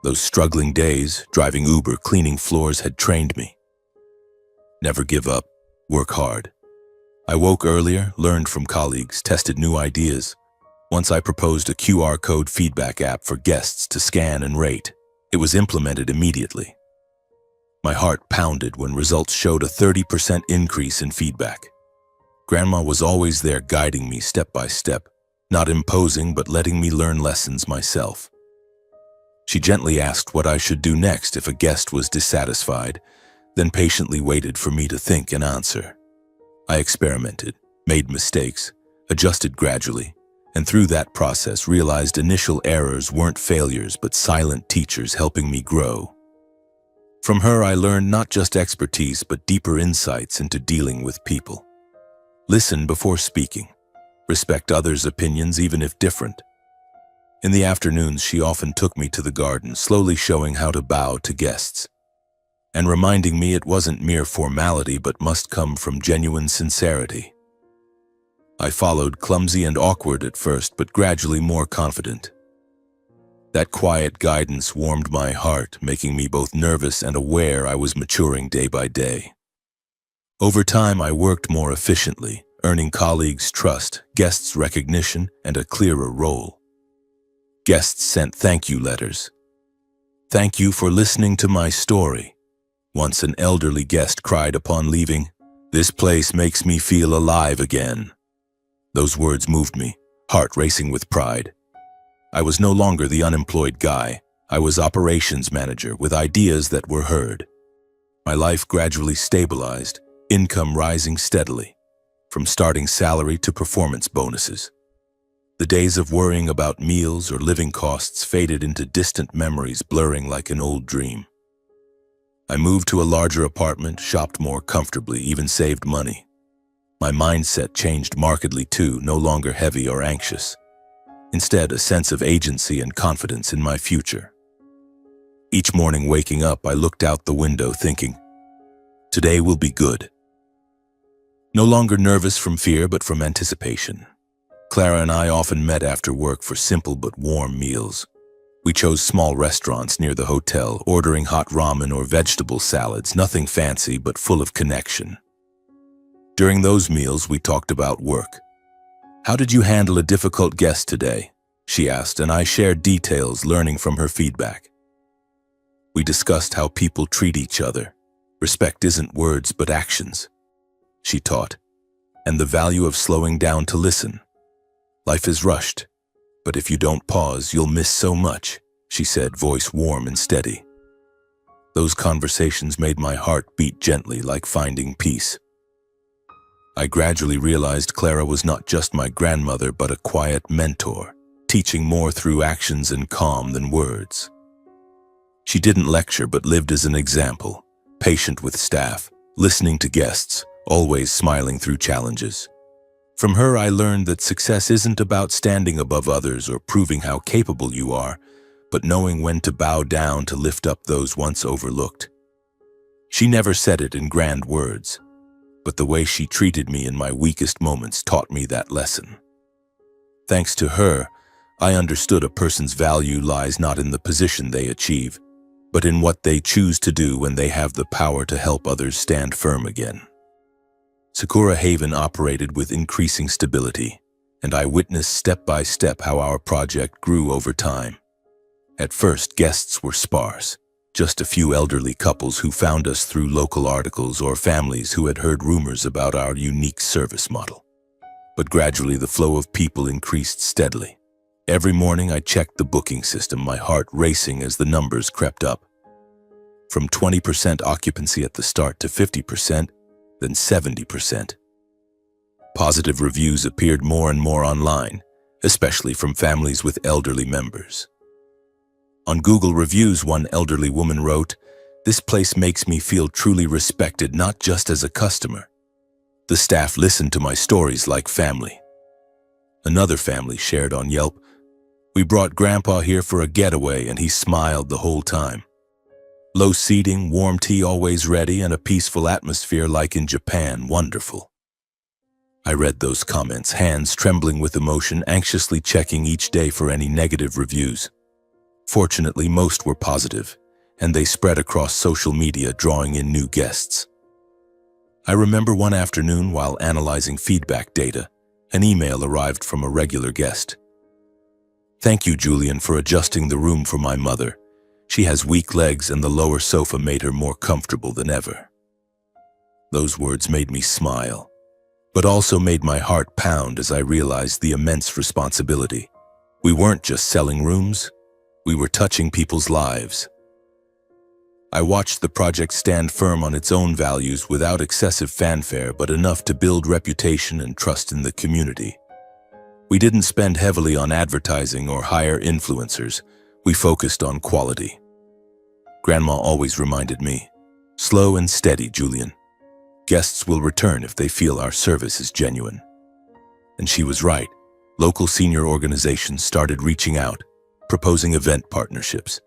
Those struggling days, driving Uber, cleaning floors, had trained me. Never give up, work hard. I woke earlier, learned from colleagues, tested new ideas. Once I proposed a QR code feedback app for guests to scan and rate. It was implemented immediately. My heart pounded when results showed a 30% increase in feedback. Grandma was always there guiding me step by step, not imposing but letting me learn lessons myself. She gently asked what I should do next if a guest was dissatisfied, then patiently waited for me to think and answer. I experimented, made mistakes, adjusted gradually, and through that process realized initial errors weren't failures but silent teachers helping me grow. From her I learned not just expertise but deeper insights into dealing with people. Listen before speaking. Respect others' opinions even if different. In the afternoons she often took me to the garden, slowly showing how to bow to guests, and reminding me it wasn't mere formality but must come from genuine sincerity. I followed, clumsy and awkward at first, but gradually more confident. That quiet guidance warmed my heart, making me both nervous and aware I was maturing day by day. Over time, I worked more efficiently, earning colleagues' trust, guests' recognition, and a clearer role. Guests sent thank you letters. "Thank you for listening to my story." Once an elderly guest cried upon leaving, "This place makes me feel alive again." Those words moved me, heart racing with pride. I was no longer the unemployed guy. I was operations manager with ideas that were heard. My life gradually stabilized, income rising steadily, from starting salary to performance bonuses. The days of worrying about meals or living costs faded into distant memories, blurring like an old dream. I moved to a larger apartment, shopped more comfortably, even saved money. My mindset changed markedly too, no longer heavy or anxious. Instead, a sense of agency and confidence in my future. Each morning waking up, I looked out the window thinking, today will be good. No longer nervous from fear, but from anticipation. Clara and I often met after work for simple but warm meals. We chose small restaurants near the hotel, ordering hot ramen or vegetable salads, nothing fancy but full of connection. During those meals, we talked about work. "How did you handle a difficult guest today?" she asked, and I shared details, learning from her feedback. We discussed how people treat each other. Respect isn't words but actions, she taught, and the value of slowing down to listen. Life is rushed, but if you don't pause, you'll miss so much, she said, voice warm and steady. Those conversations made my heart beat gently, like finding peace. I gradually realized Clara was not just my grandmother, but a quiet mentor, teaching more through actions and calm than words. She didn't lecture, but lived as an example, patient with staff, listening to guests, always smiling through challenges. From her, I learned that success isn't about standing above others or proving how capable you are, but knowing when to bow down to lift up those once overlooked. She never said it in grand words, but the way she treated me in my weakest moments taught me that lesson. Thanks to her, I understood a person's value lies not in the position they achieve, but in what they choose to do when they have the power to help others stand firm again. Sakura Haven operated with increasing stability, and I witnessed step by step how our project grew over time. At first, guests were sparse. Just a few elderly couples who found us through local articles or families who had heard rumors about our unique service model. But gradually the flow of people increased steadily. Every morning I checked the booking system, my heart racing as the numbers crept up. From 20% occupancy at the start to 50%, then 70%. Positive reviews appeared more and more online, especially from families with elderly members. On Google Reviews, one elderly woman wrote, "This place makes me feel truly respected, not just as a customer. The staff listened to my stories like family." Another family shared on Yelp, "We brought Grandpa here for a getaway and he smiled the whole time. Low seating, warm tea always ready, and a peaceful atmosphere like in Japan, wonderful." I read those comments, hands trembling with emotion, anxiously checking each day for any negative reviews. Fortunately, most were positive, and they spread across social media, drawing in new guests. I remember one afternoon while analyzing feedback data, an email arrived from a regular guest. "Thank you, Julian, for adjusting the room for my mother. She has weak legs and the lower sofa made her more comfortable than ever." Those words made me smile, but also made my heart pound as I realized the immense responsibility. We weren't just selling rooms, we were touching people's lives. I watched the project stand firm on its own values without excessive fanfare, but enough to build reputation and trust in the community. We didn't spend heavily on advertising or hire influencers. We focused on quality. Grandma always reminded me, slow and steady, Julian. Guests will return if they feel our service is genuine. And she was right. Local senior organizations started reaching out, proposing event partnerships.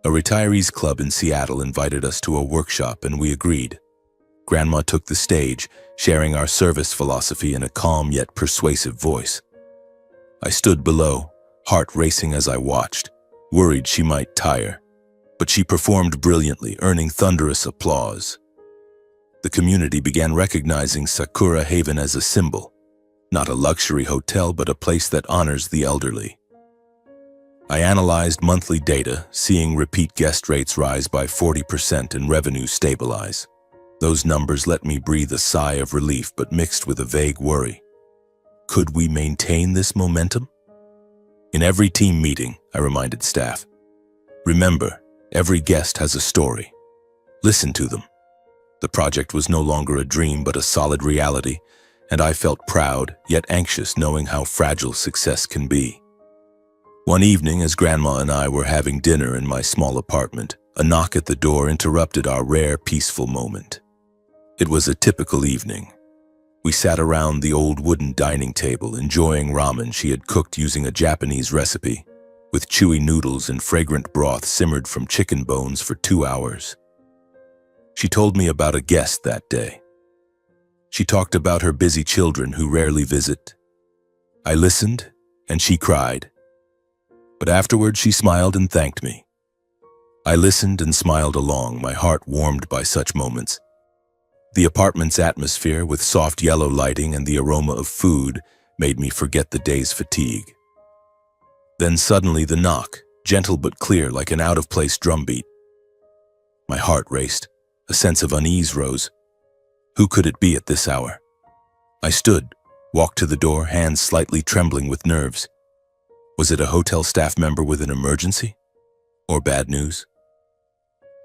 A retirees club in Seattle invited us to a workshop and we agreed. Grandma took the stage, sharing our service philosophy in a calm yet persuasive voice. I stood below, heart racing as I watched, worried she might tire. But she performed brilliantly, earning thunderous applause. The community began recognizing Sakura Haven as a symbol, not a luxury hotel but a place that honors the elderly. I analyzed monthly data, seeing repeat guest rates rise by 40% and revenue stabilize. Those numbers let me breathe a sigh of relief but mixed with a vague worry. Could we maintain this momentum? In every team meeting, I reminded staff, remember, every guest has a story. Listen to them. The project was no longer a dream but a solid reality, and I felt proud yet anxious knowing how fragile success can be. One evening, as Grandma and I were having dinner in my small apartment, a knock at the door interrupted our rare, peaceful moment. It was a typical evening. We sat around the old wooden dining table, enjoying ramen she had cooked using a Japanese recipe, with chewy noodles and fragrant broth simmered from chicken bones for 2 hours. She told me about a guest that day. She talked about her busy children who rarely visit. I listened, and she cried. But afterward she smiled and thanked me. I listened and smiled along, my heart warmed by such moments. The apartment's atmosphere, with soft yellow lighting and the aroma of food, made me forget the day's fatigue. Then suddenly the knock, gentle but clear like an out-of-place drumbeat. My heart raced. A sense of unease rose. Who could it be at this hour? I stood, walked to the door, hands slightly trembling with nerves. Was it a hotel staff member with an emergency? Or bad news?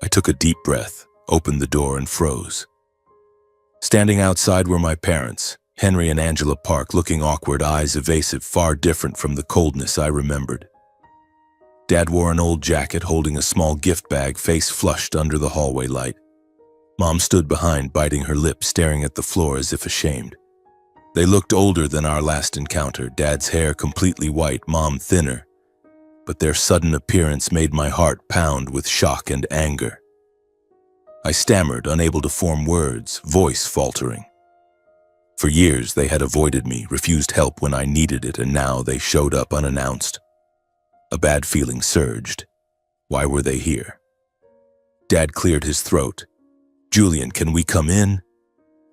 I took a deep breath, opened the door, and froze. Standing outside were my parents, Henry and Angela Park, looking awkward, eyes evasive, far different from the coldness I remembered. Dad wore an old jacket, holding a small gift bag, face flushed under the hallway light. Mom stood behind, biting her lip, staring at the floor as if ashamed. They looked older than our last encounter, Dad's hair completely white, Mom thinner. But their sudden appearance made my heart pound with shock and anger. I stammered, unable to form words, voice faltering. For years they had avoided me, refused help when I needed it, and now they showed up unannounced. A bad feeling surged. Why were they here? Dad cleared his throat. Julian, can we come in?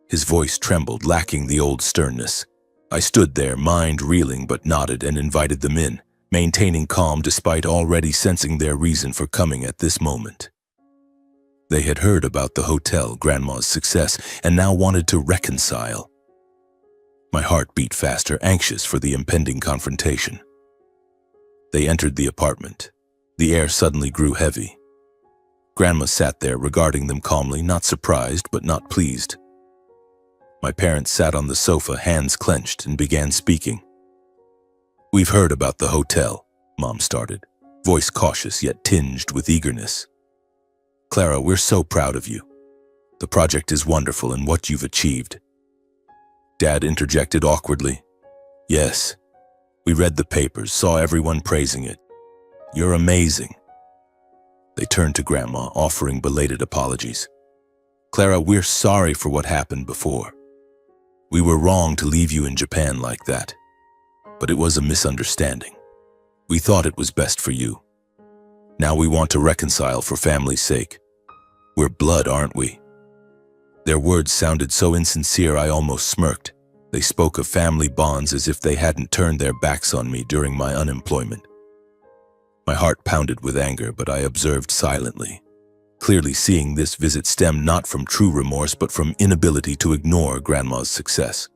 His voice trembled, lacking the old sternness. I stood there, mind reeling, but nodded and invited them in, maintaining calm despite already sensing their reason for coming at this moment. They had heard about the hotel, Grandma's success, and now wanted to reconcile. My heart beat faster, anxious for the impending confrontation. They entered the apartment. The air suddenly grew heavy. Grandma sat there, regarding them calmly, not surprised but not pleased. My parents sat on the sofa, hands clenched, and began speaking. We've heard about the hotel, Mom started, voice cautious yet tinged with eagerness. Clara, we're so proud of you. The project is wonderful and what you've achieved. Dad interjected awkwardly. Yes, we read the papers, saw everyone praising it. You're amazing. They turned to Grandma, offering belated apologies. Clara, we're sorry for what happened before. We were wrong to leave you in Japan like that. But it was a misunderstanding. We thought it was best for you. Now we want to reconcile for family's sake. We're blood, aren't we? Their words sounded so insincere I almost smirked. They spoke of family bonds as if they hadn't turned their backs on me during my unemployment. My heart pounded with anger, but I observed silently, clearly seeing this visit stemmed not from true remorse but from inability to ignore Grandma's success.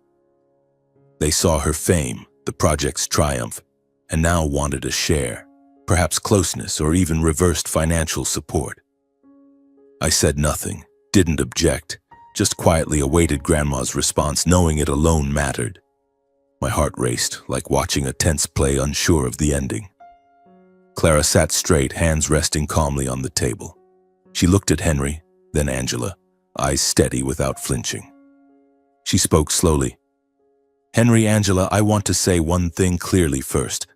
They saw her fame, the project's triumph, and now wanted a share, perhaps closeness or even reversed financial support. I said nothing, didn't object, just quietly awaited Grandma's response, knowing it alone mattered. My heart raced, like watching a tense play unsure of the ending. Clara sat straight, hands resting calmly on the table. She looked at Henry, then Angela, eyes steady without flinching. She spoke slowly. "Henry, Angela, I want to say one thing clearly first.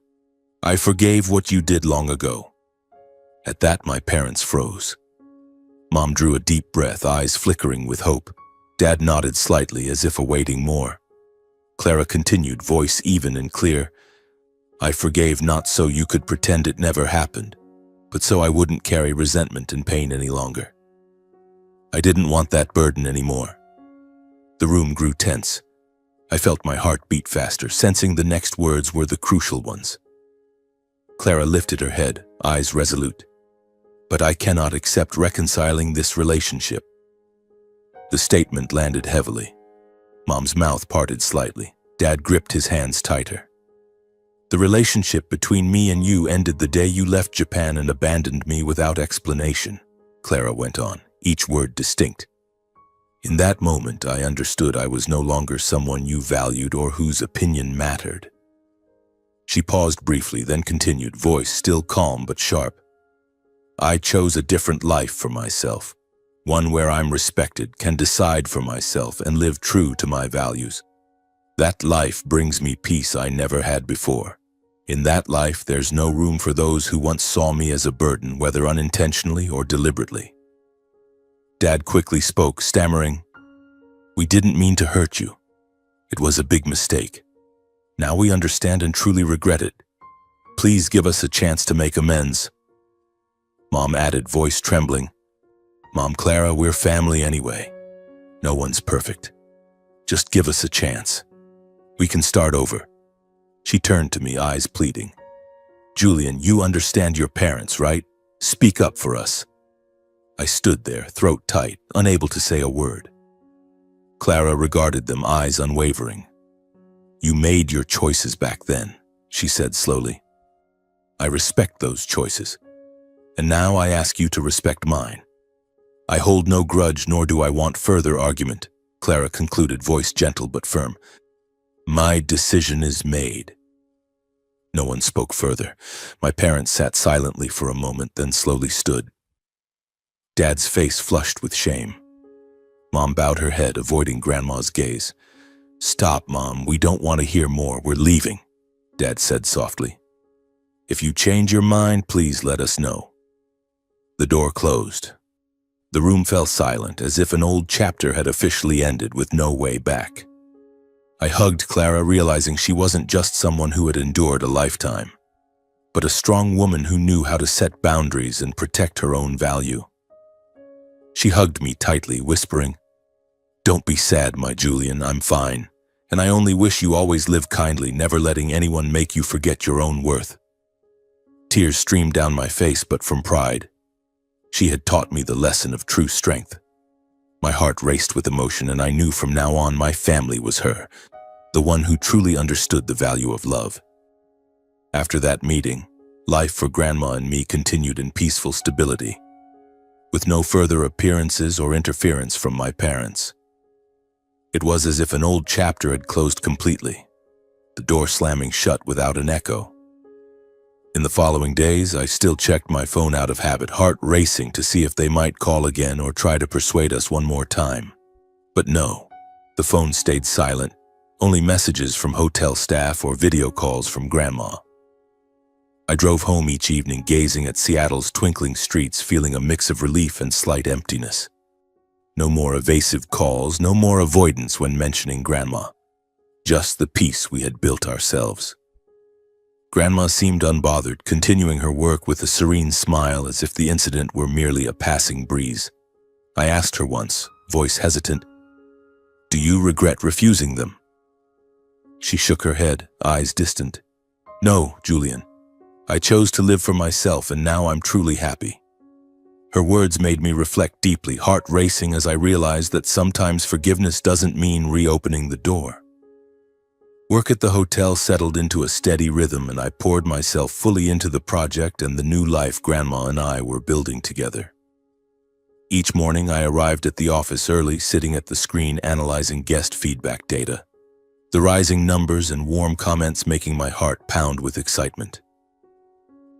I forgave what you did long ago." At that, my parents froze. Mom drew a deep breath, eyes flickering with hope. Dad nodded slightly as if awaiting more. Clara continued, voice even and clear. "I forgave not so you could pretend it never happened, but so I wouldn't carry resentment and pain any longer. I didn't want that burden anymore." The room grew tense. I felt my heart beat faster, sensing the next words were the crucial ones. Clara lifted her head, eyes resolute. "But I cannot accept reconciling this relationship." The statement landed heavily. Mom's mouth parted slightly. Dad gripped his hands tighter. "The relationship between me and you ended the day you left Japan and abandoned me without explanation," Clara went on, each word distinct. "In that moment, I understood I was no longer someone you valued or whose opinion mattered." She paused briefly, then continued, voice still calm but sharp. "I chose a different life for myself, one where I'm respected, can decide for myself, and live true to my values. That life brings me peace I never had before. In that life, there's no room for those who once saw me as a burden, whether unintentionally or deliberately." Dad quickly spoke, stammering, "We didn't mean to hurt you. It was a big mistake. Now we understand and truly regret it. Please give us a chance to make amends." Mom added, voice trembling, "Mom, Clara, we're family anyway. No one's perfect. Just give us a chance. We can start over." She turned to me, eyes pleading. "Julian, you understand your parents, right? Speak up for us." I stood there, throat tight, unable to say a word. Clara regarded them, eyes unwavering. "You made your choices back then," she said slowly. "I respect those choices. And now I ask you to respect mine. I hold no grudge, nor do I want further argument," Clara concluded, voice gentle but firm. "My decision is made." No one spoke further. My parents sat silently for a moment, then slowly stood. Dad's face flushed with shame. Mom bowed her head, avoiding Grandma's gaze. "Stop, Mom, we don't want to hear more. We're leaving," Dad said softly. "If you change your mind, please let us know." The door closed. The room fell silent, as if an old chapter had officially ended with no way back. I hugged Clara, realizing she wasn't just someone who had endured a lifetime, but a strong woman who knew how to set boundaries and protect her own value. She hugged me tightly, whispering, "Don't be sad, my Julian, I'm fine, and I only wish you always live kindly, never letting anyone make you forget your own worth." Tears streamed down my face, but from pride. She had taught me the lesson of true strength. My heart raced with emotion, and I knew from now on my family was her, the one who truly understood the value of love. After that meeting, life for Grandma and me continued in peaceful stability, with no further appearances or interference from my parents. It was as if an old chapter had closed completely, the door slamming shut without an echo. In the following days, I still checked my phone out of habit, heart racing to see if they might call again or try to persuade us one more time. But no, the phone stayed silent, only messages from hotel staff or video calls from Grandma. I drove home each evening, gazing at Seattle's twinkling streets, feeling a mix of relief and slight emptiness. No more evasive calls, no more avoidance when mentioning Grandma. Just the peace we had built ourselves. Grandma seemed unbothered, continuing her work with a serene smile as if the incident were merely a passing breeze. I asked her once, voice hesitant, "Do you regret refusing them?" She shook her head, eyes distant. "No, Julian. I chose to live for myself, and now I'm truly happy." Her words made me reflect deeply, heart racing as I realized that sometimes forgiveness doesn't mean reopening the door. Work at the hotel settled into a steady rhythm, and I poured myself fully into the project and the new life Grandma and I were building together. Each morning I arrived at the office early, sitting at the screen analyzing guest feedback data. the rising numbers and warm comments making my heart pound with excitement.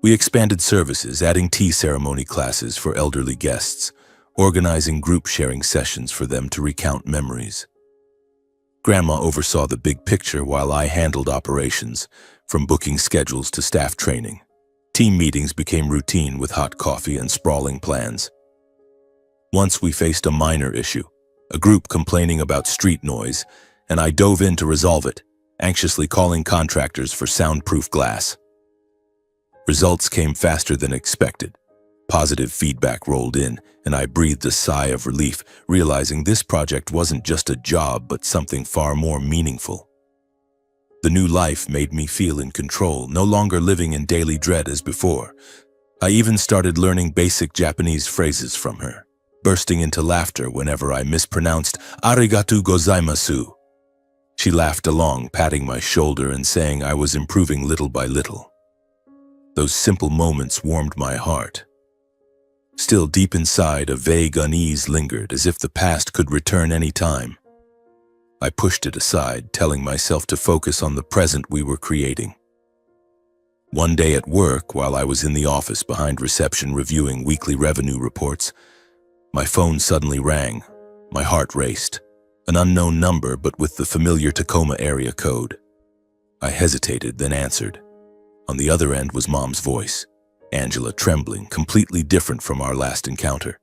We expanded services, adding tea ceremony classes for elderly guests, organizing group sharing sessions for them to recount memories. Grandma oversaw the big picture while I handled operations, from booking schedules to staff training. Team meetings became routine with hot coffee and sprawling plans. Once we faced a minor issue, a group complaining about street noise, and I dove in to resolve it, anxiously calling contractors for soundproof glass. Results came faster than expected. Positive feedback rolled in, and I breathed a sigh of relief, realizing this project wasn't just a job but something far more meaningful. The new life made me feel in control, no longer living in daily dread as before. I even started learning basic Japanese phrases from her, bursting into laughter whenever I mispronounced "arigatou gozaimasu." She laughed along, patting my shoulder and saying I was improving little by little. Those simple moments warmed my heart. Still deep inside, a vague unease lingered, as if the past could return any time. I pushed it aside, telling myself to focus on the present we were creating. One day at work, while I was in the office behind reception reviewing weekly revenue reports, my phone suddenly rang. My heart raced. An unknown number, but with the familiar Tacoma area code. I hesitated, then answered. On the other end was Mom's voice, Angela, trembling, completely different from our last encounter.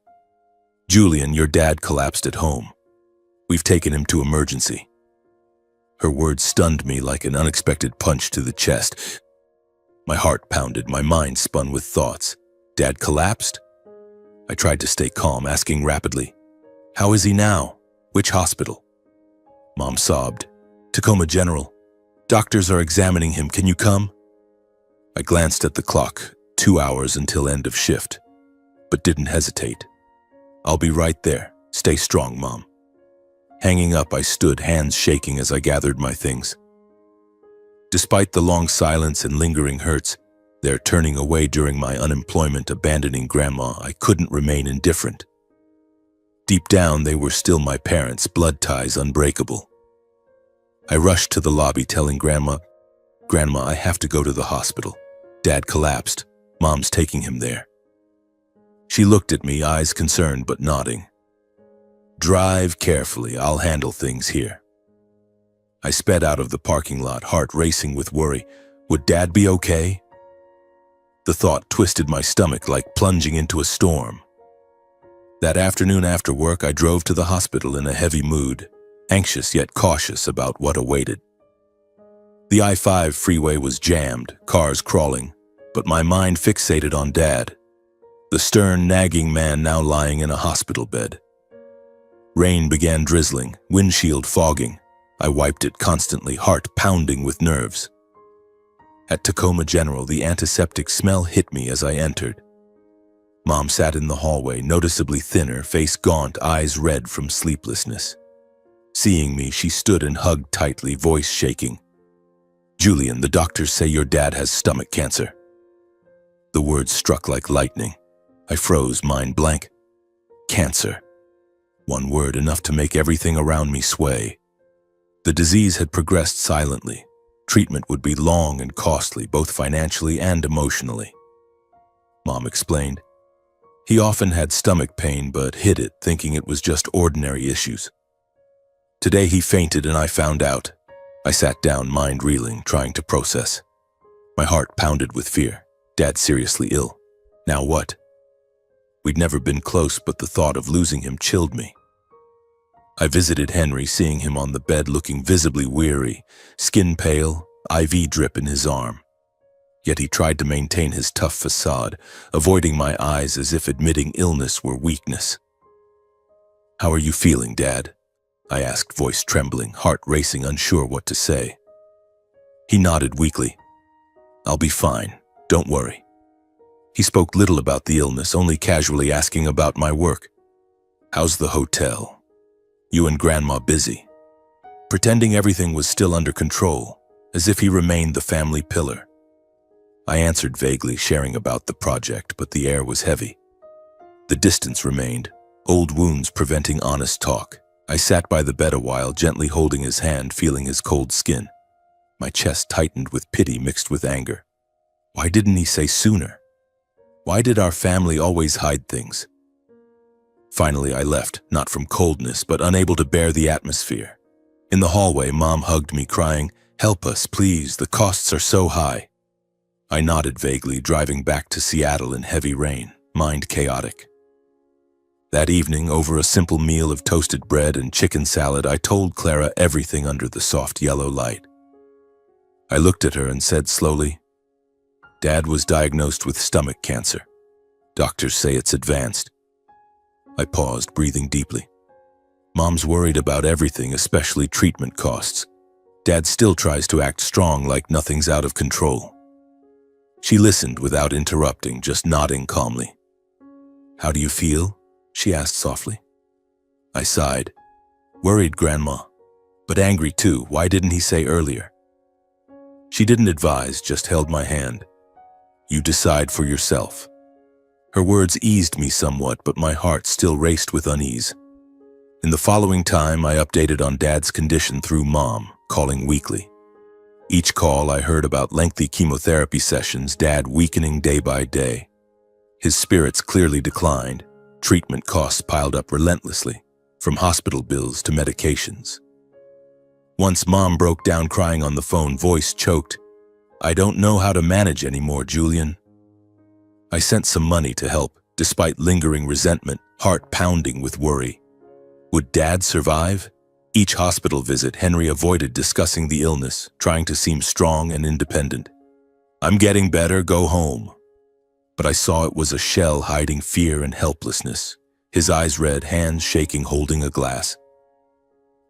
"Julian, your dad collapsed at home. We've taken him to emergency." Her words stunned me like an unexpected punch to the chest. My heart pounded, my mind spun with thoughts. Dad collapsed? I tried to stay calm, asking rapidly, "How is he now? Which hospital?" Mom sobbed. "Tacoma General. Doctors are examining him. Can you come?" I glanced at the clock, 2 hours until end of shift, but didn't hesitate. "I'll be right there. Stay strong, Mom." Hanging up, I stood, hands shaking as I gathered my things. Despite the long silence and lingering hurts, their turning away during my unemployment, abandoning Grandma, I couldn't remain indifferent. Deep down, they were still my parents, blood ties unbreakable. I rushed to the lobby telling Grandma, "Grandma, I have to go to the hospital. Dad collapsed. Mom's taking him there." She looked at me, eyes concerned but nodding. "Drive carefully. I'll handle things here." I sped out of the parking lot, heart racing with worry. Would Dad be okay? The thought twisted my stomach like plunging into a storm. That afternoon after work, I drove to the hospital in a heavy mood, anxious yet cautious about what awaited. The I-5 freeway was jammed, cars crawling, but my mind fixated on Dad, the stern, nagging man now lying in a hospital bed. Rain began drizzling, windshield fogging. I wiped it constantly, heart pounding with nerves. At Tacoma General, the antiseptic smell hit me as I entered. Mom sat in the hallway, noticeably thinner, face gaunt, eyes red from sleeplessness. Seeing me, she stood and hugged tightly, voice shaking. "Julian, the doctors say your dad has stomach cancer." The words struck like lightning. I froze, mind blank. Cancer. One word, enough to make everything around me sway. The disease had progressed silently. Treatment would be long and costly, both financially and emotionally. Mom explained. He often had stomach pain but hid it, thinking it was just ordinary issues. Today he fainted and I found out. I sat down, mind reeling, trying to process. My heart pounded with fear. Dad's seriously ill. Now what? We'd never been close, but the thought of losing him chilled me. I visited Henry, seeing him on the bed looking visibly weary, skin pale, IV drip in his arm. Yet he tried to maintain his tough facade, avoiding my eyes as if admitting illness were weakness. "How are you feeling, Dad?" I asked, voice trembling, heart racing, unsure what to say. He nodded weakly. "I'll be fine. Don't worry." He spoke little about the illness, only casually asking about my work. "How's the hotel? You and Grandma busy?" Pretending everything was still under control, as if he remained the family pillar. I answered vaguely, sharing about the project, but the air was heavy. The distance remained, old wounds preventing honest talk. I sat by the bed a while, gently holding his hand, feeling his cold skin. My chest tightened with pity mixed with anger. Why didn't he say sooner? Why did our family always hide things? Finally, I left, not from coldness, but unable to bear the atmosphere. In the hallway, Mom hugged me, crying, "Help us, please, the costs are so high." I nodded vaguely, driving back to Seattle in heavy rain, mind chaotic. That evening, over a simple meal of toasted bread and chicken salad, I told Clara everything under the soft yellow light. I looked at her and said slowly, "Dad was diagnosed with stomach cancer. Doctors say it's advanced." I paused, breathing deeply. Mom's worried about everything, especially treatment costs. Dad still tries to act strong, like nothing's out of control. She listened without interrupting, just nodding calmly. "How do you feel?" she asked softly. I sighed. Worried, Grandma, but angry too. Why didn't he say earlier? She didn't advise, just held my hand. "You decide for yourself." Her words eased me somewhat, but my heart still raced with unease. In the following time, I updated on Dad's condition through Mom, calling weekly. Each call, I heard about lengthy chemotherapy sessions, Dad weakening day by day. His spirits clearly declined. Treatment costs piled up relentlessly, from hospital bills to medications. Once Mom broke down crying on the phone, voice choked. "I don't know how to manage anymore, Julian." I sent some money to help, despite lingering resentment, heart pounding with worry. Would Dad survive? Each hospital visit, Henry avoided discussing the illness, trying to seem strong and independent. "I'm getting better, go home." But I saw it was a shell hiding fear and helplessness, his eyes red, hands shaking, holding a glass.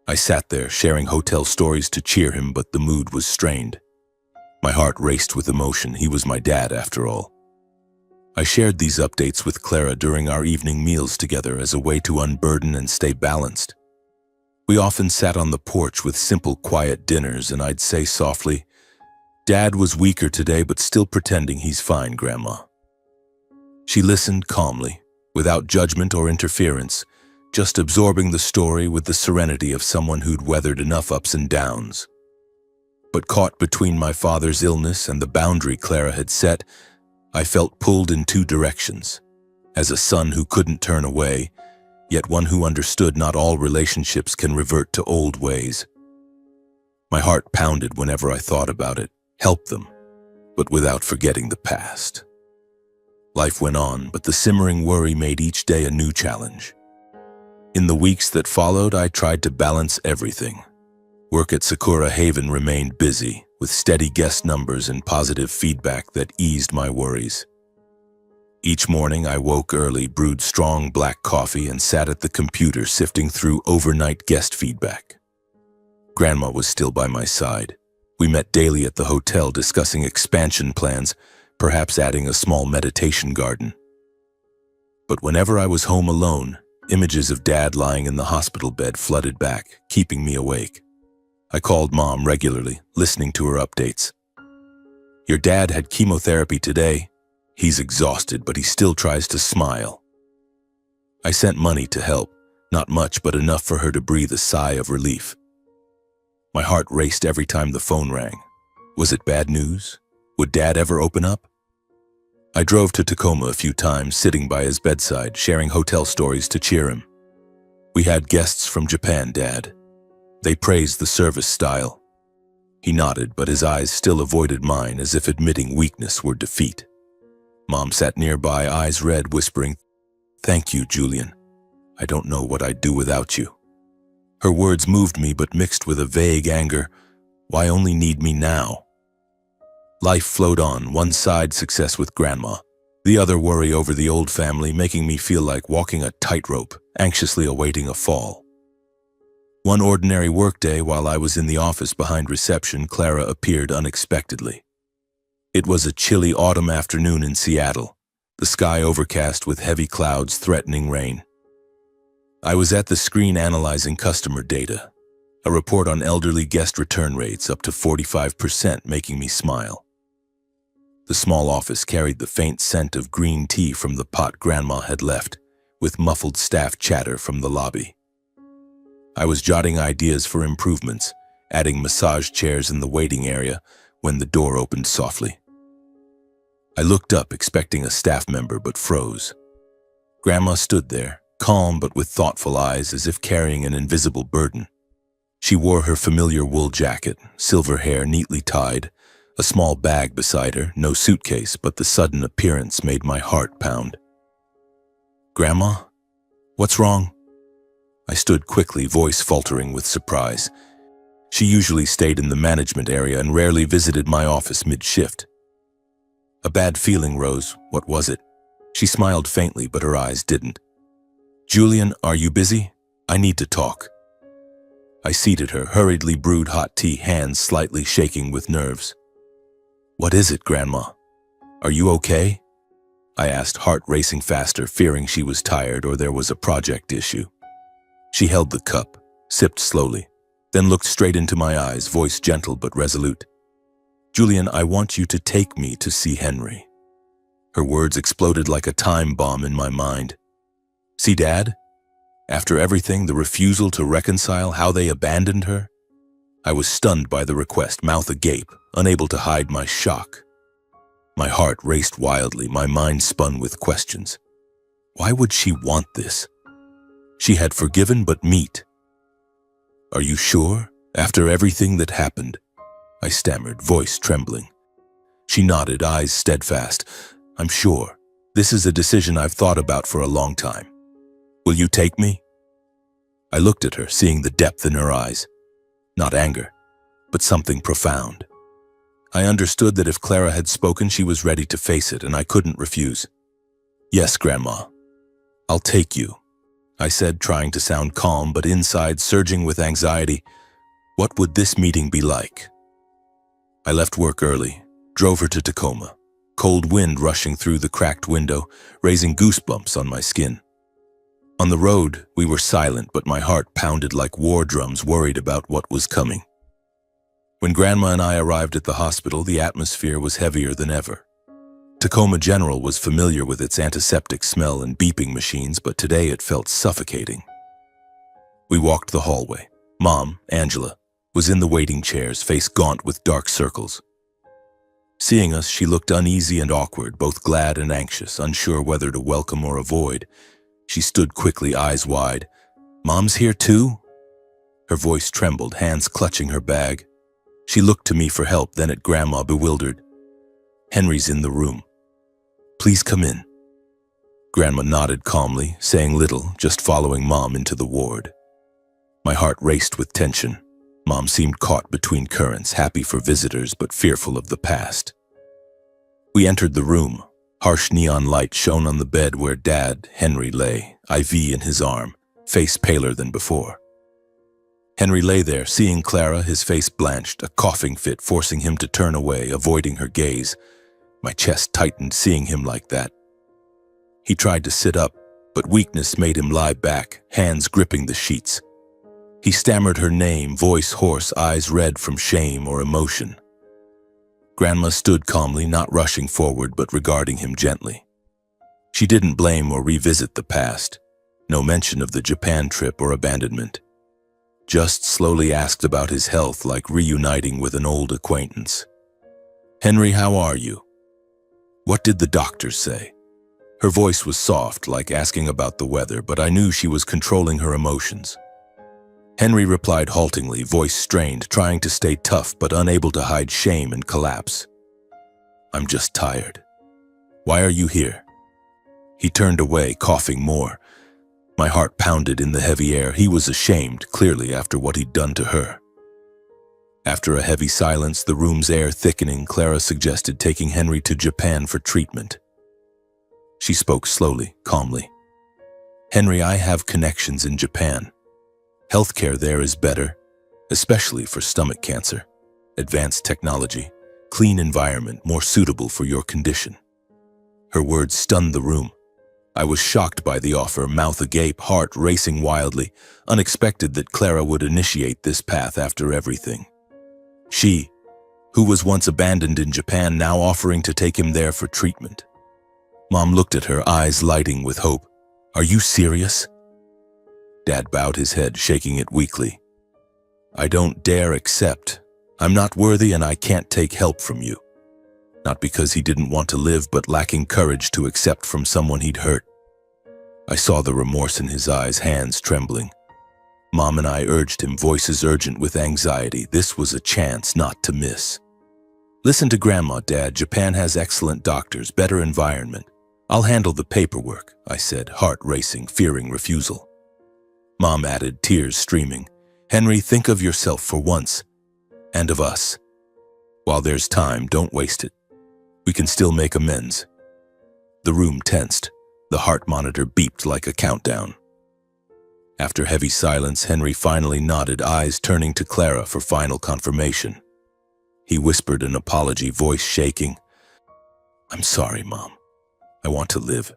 I sat there, sharing hotel stories to cheer him, but the mood was strained. My heart raced with emotion. He was my dad, after all. I shared these updates with Clara during our evening meals together as a way to unburden and stay balanced. We often sat on the porch with simple, quiet dinners, and I'd say softly, "Dad was weaker today, but still pretending he's fine, Grandma." She listened calmly, without judgment or interference, just absorbing the story with the serenity of someone who'd weathered enough ups and downs. But caught between my father's illness and the boundary Clara had set, I felt pulled in two directions. As a son who couldn't turn away, yet one who understood not all relationships can revert to old ways. My heart pounded whenever I thought about it. Help them, but without forgetting the past. Life went on, but the simmering worry made each day a new challenge. In the weeks that followed, I tried to balance everything. Work at Sakura Haven remained busy, with steady guest numbers and positive feedback that eased my worries. Each morning, I woke early, brewed strong black coffee, and sat at the computer sifting through overnight guest feedback. Grandma was still by my side. We met daily at the hotel discussing expansion plans, perhaps adding a small meditation garden. But whenever I was home alone, images of Dad lying in the hospital bed flooded back, keeping me awake. I called Mom regularly, listening to her updates. "Your dad had chemotherapy today. He's exhausted, but he still tries to smile." I sent money to help, not much, but enough for her to breathe a sigh of relief. My heart raced every time the phone rang. Was it bad news? Would Dad ever open up? I drove to Tacoma a few times, sitting by his bedside, sharing hotel stories to cheer him. "We had guests from Japan, Dad. They praised the service style." He nodded, but his eyes still avoided mine, as if admitting weakness were defeat. Mom sat nearby, eyes red, whispering, "Thank you, Julian. I don't know what I'd do without you." Her words moved me, but mixed with a vague anger. Why only need me now? Life flowed on, one side success with Grandma, the other worry over the old family, making me feel like walking a tightrope, anxiously awaiting a fall. One ordinary workday, while I was in the office behind reception, Clara appeared unexpectedly. It was a chilly autumn afternoon in Seattle, the sky overcast with heavy clouds threatening rain. I was at the screen analyzing customer data, a report on elderly guest return rates up to 45%, making me smile. The small office carried the faint scent of green tea from the pot Grandma had left, with muffled staff chatter from the lobby. I was jotting ideas for improvements, adding massage chairs in the waiting area when the door opened softly. I looked up, expecting a staff member, but froze. Grandma stood there, calm but with thoughtful eyes, as if carrying an invisible burden. She wore her familiar wool jacket, silver hair neatly tied, a small bag beside her, no suitcase, but the sudden appearance made my heart pound. "Grandma? What's wrong?" I stood quickly, voice faltering with surprise. She usually stayed in the management area and rarely visited my office mid-shift. A bad feeling rose. What was it? She smiled faintly, but her eyes didn't. "Julian, are you busy? I need to talk." I seated her, hurriedly brewed hot tea, hands slightly shaking with nerves. "What is it, Grandma? Are you okay?" I asked, heart racing faster, fearing she was tired or there was a project issue. She held the cup, sipped slowly, then looked straight into my eyes, voice gentle but resolute. "Julian, I want you to take me to see Henry." Her words exploded like a time bomb in my mind. "See Dad? After everything, the refusal to reconcile, how they abandoned her?" I was stunned by the request, mouth agape, unable to hide my shock. My heart raced wildly, my mind spun with questions. Why would she want this? She had forgiven but meet. "Are you sure? After everything that happened?" I stammered, voice trembling. She nodded, eyes steadfast. "I'm sure. This is a decision I've thought about for a long time. Will you take me?" I looked at her, seeing the depth in her eyes. Not anger, but something profound. I understood that if Clara had spoken, she was ready to face it, and I couldn't refuse. "Yes, Grandma. I'll take you," I said, trying to sound calm, but inside surging with anxiety. What would this meeting be like? I left work early, drove her to Tacoma, cold wind rushing through the cracked window, raising goosebumps on my skin. On the road, we were silent, but my heart pounded like war drums, worried about what was coming. When Grandma and I arrived at the hospital, the atmosphere was heavier than ever. Tacoma General was familiar with its antiseptic smell and beeping machines, but today it felt suffocating. We walked the hallway. Mom, Angela, was in the waiting chairs, face gaunt with dark circles. Seeing us, she looked uneasy and awkward, both glad and anxious, unsure whether to welcome or avoid. She stood quickly, eyes wide. "Mom's here too?" Her voice trembled, hands clutching her bag. She looked to me for help, then at Grandma, bewildered. "Henry's in the room. Please come in." Grandma nodded calmly, saying little, just following Mom into the ward. My heart raced with tension. Mom seemed caught between currents, happy for visitors but fearful of the past. We entered the room. Harsh neon light shone on the bed where Dad, Henry, lay, IV in his arm, face paler than before. Henry lay there, seeing Clara, his face blanched, a coughing fit forcing him to turn away, avoiding her gaze. My chest tightened seeing him like that. He tried to sit up, but weakness made him lie back, hands gripping the sheets. He stammered her name, voice hoarse, eyes red from shame or emotion. Grandma stood calmly, not rushing forward but regarding him gently. She didn't blame or revisit the past, no mention of the Japan trip or abandonment. Just slowly asked about his health, like reuniting with an old acquaintance. "Henry, how are you? What did the doctors say?" Her voice was soft, like asking about the weather, but I knew she was controlling her emotions. Henry replied haltingly, voice strained, trying to stay tough but unable to hide shame and collapse. "I'm just tired. Why are you here?" He turned away, coughing more. My heart pounded in the heavy air. He was ashamed, clearly, after what he'd done to her. After a heavy silence, the room's air thickening, Clara suggested taking Henry to Japan for treatment. She spoke slowly, calmly. "Henry, I have connections in Japan. Healthcare there is better, especially for stomach cancer. Advanced technology, clean environment, more suitable for your condition." Her words stunned the room. I was shocked by the offer, mouth agape, heart racing wildly, unexpected that Clara would initiate this path after everything. She, who was once abandoned in Japan, now offering to take him there for treatment. Mom looked at her, eyes lighting with hope. "Are you serious?" Dad bowed his head, shaking it weakly. I don't dare accept. I'm not worthy and I can't take help from you. Not because he didn't want to live, but lacking courage to accept from someone he'd hurt. I saw the remorse in his eyes, hands trembling. Mom and I urged him, voices urgent with anxiety. This was a chance not to miss. Listen to Grandma, Dad. Japan has excellent doctors, better environment. I'll handle the paperwork, I said, heart racing, fearing refusal. Mom added, tears streaming. Henry, think of yourself for once, and of us. While there's time, don't waste it. We can still make amends. The room tensed. The heart monitor beeped like a countdown. After heavy silence, Henry finally nodded, eyes turning to Clara for final confirmation. He whispered an apology, voice shaking. I'm sorry, Mom. I want to live.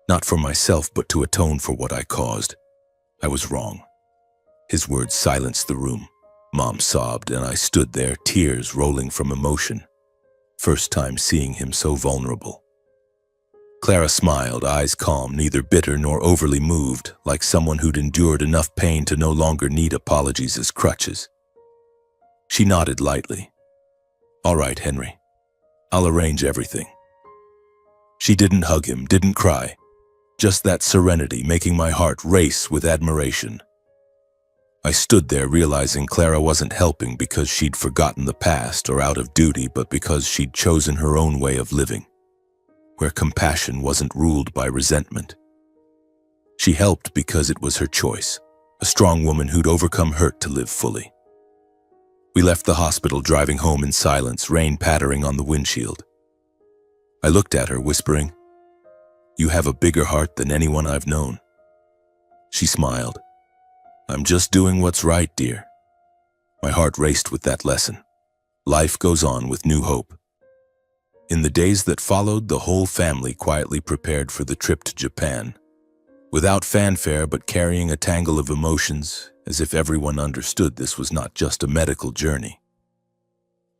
Not for myself, but to atone for what I caused. I was wrong. His words silenced the room. Mom sobbed, and I stood there, tears rolling from emotion. First time seeing him so vulnerable. Clara smiled, eyes calm, neither bitter nor overly moved, like someone who'd endured enough pain to no longer need apologies as crutches. She nodded lightly. All right, Henry. I'll arrange everything. She didn't hug him, didn't cry. Just that serenity making my heart race with admiration. I stood there realizing Clara wasn't helping because she'd forgotten the past or out of duty, but because she'd chosen her own way of living, where compassion wasn't ruled by resentment. She helped because it was her choice, a strong woman who'd overcome hurt to live fully. We left the hospital, driving home in silence, rain pattering on the windshield. I looked at her, whispering, You have a bigger heart than anyone I've known. She smiled. I'm just doing what's right, dear. My heart raced with that lesson. Life goes on with new hope. In the days that followed, the whole family quietly prepared for the trip to Japan. Without fanfare, but carrying a tangle of emotions, as if everyone understood this was not just a medical journey.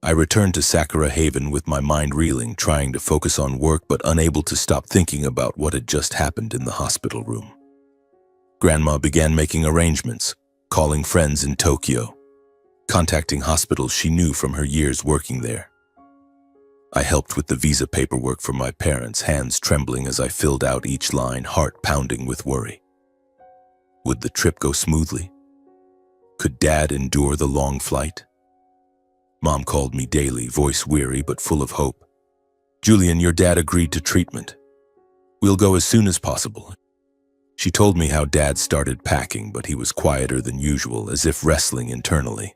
I returned to Sakura Haven with my mind reeling, trying to focus on work but unable to stop thinking about what had just happened in the hospital room. Grandma began making arrangements, calling friends in Tokyo, contacting hospitals she knew from her years working there. I helped with the visa paperwork for my parents, hands trembling as I filled out each line, heart pounding with worry. Would the trip go smoothly? Could Dad endure the long flight? Mom called me daily, voice weary but full of hope. Julian, your dad agreed to treatment. We'll go as soon as possible. She told me how Dad started packing, but he was quieter than usual, as if wrestling internally.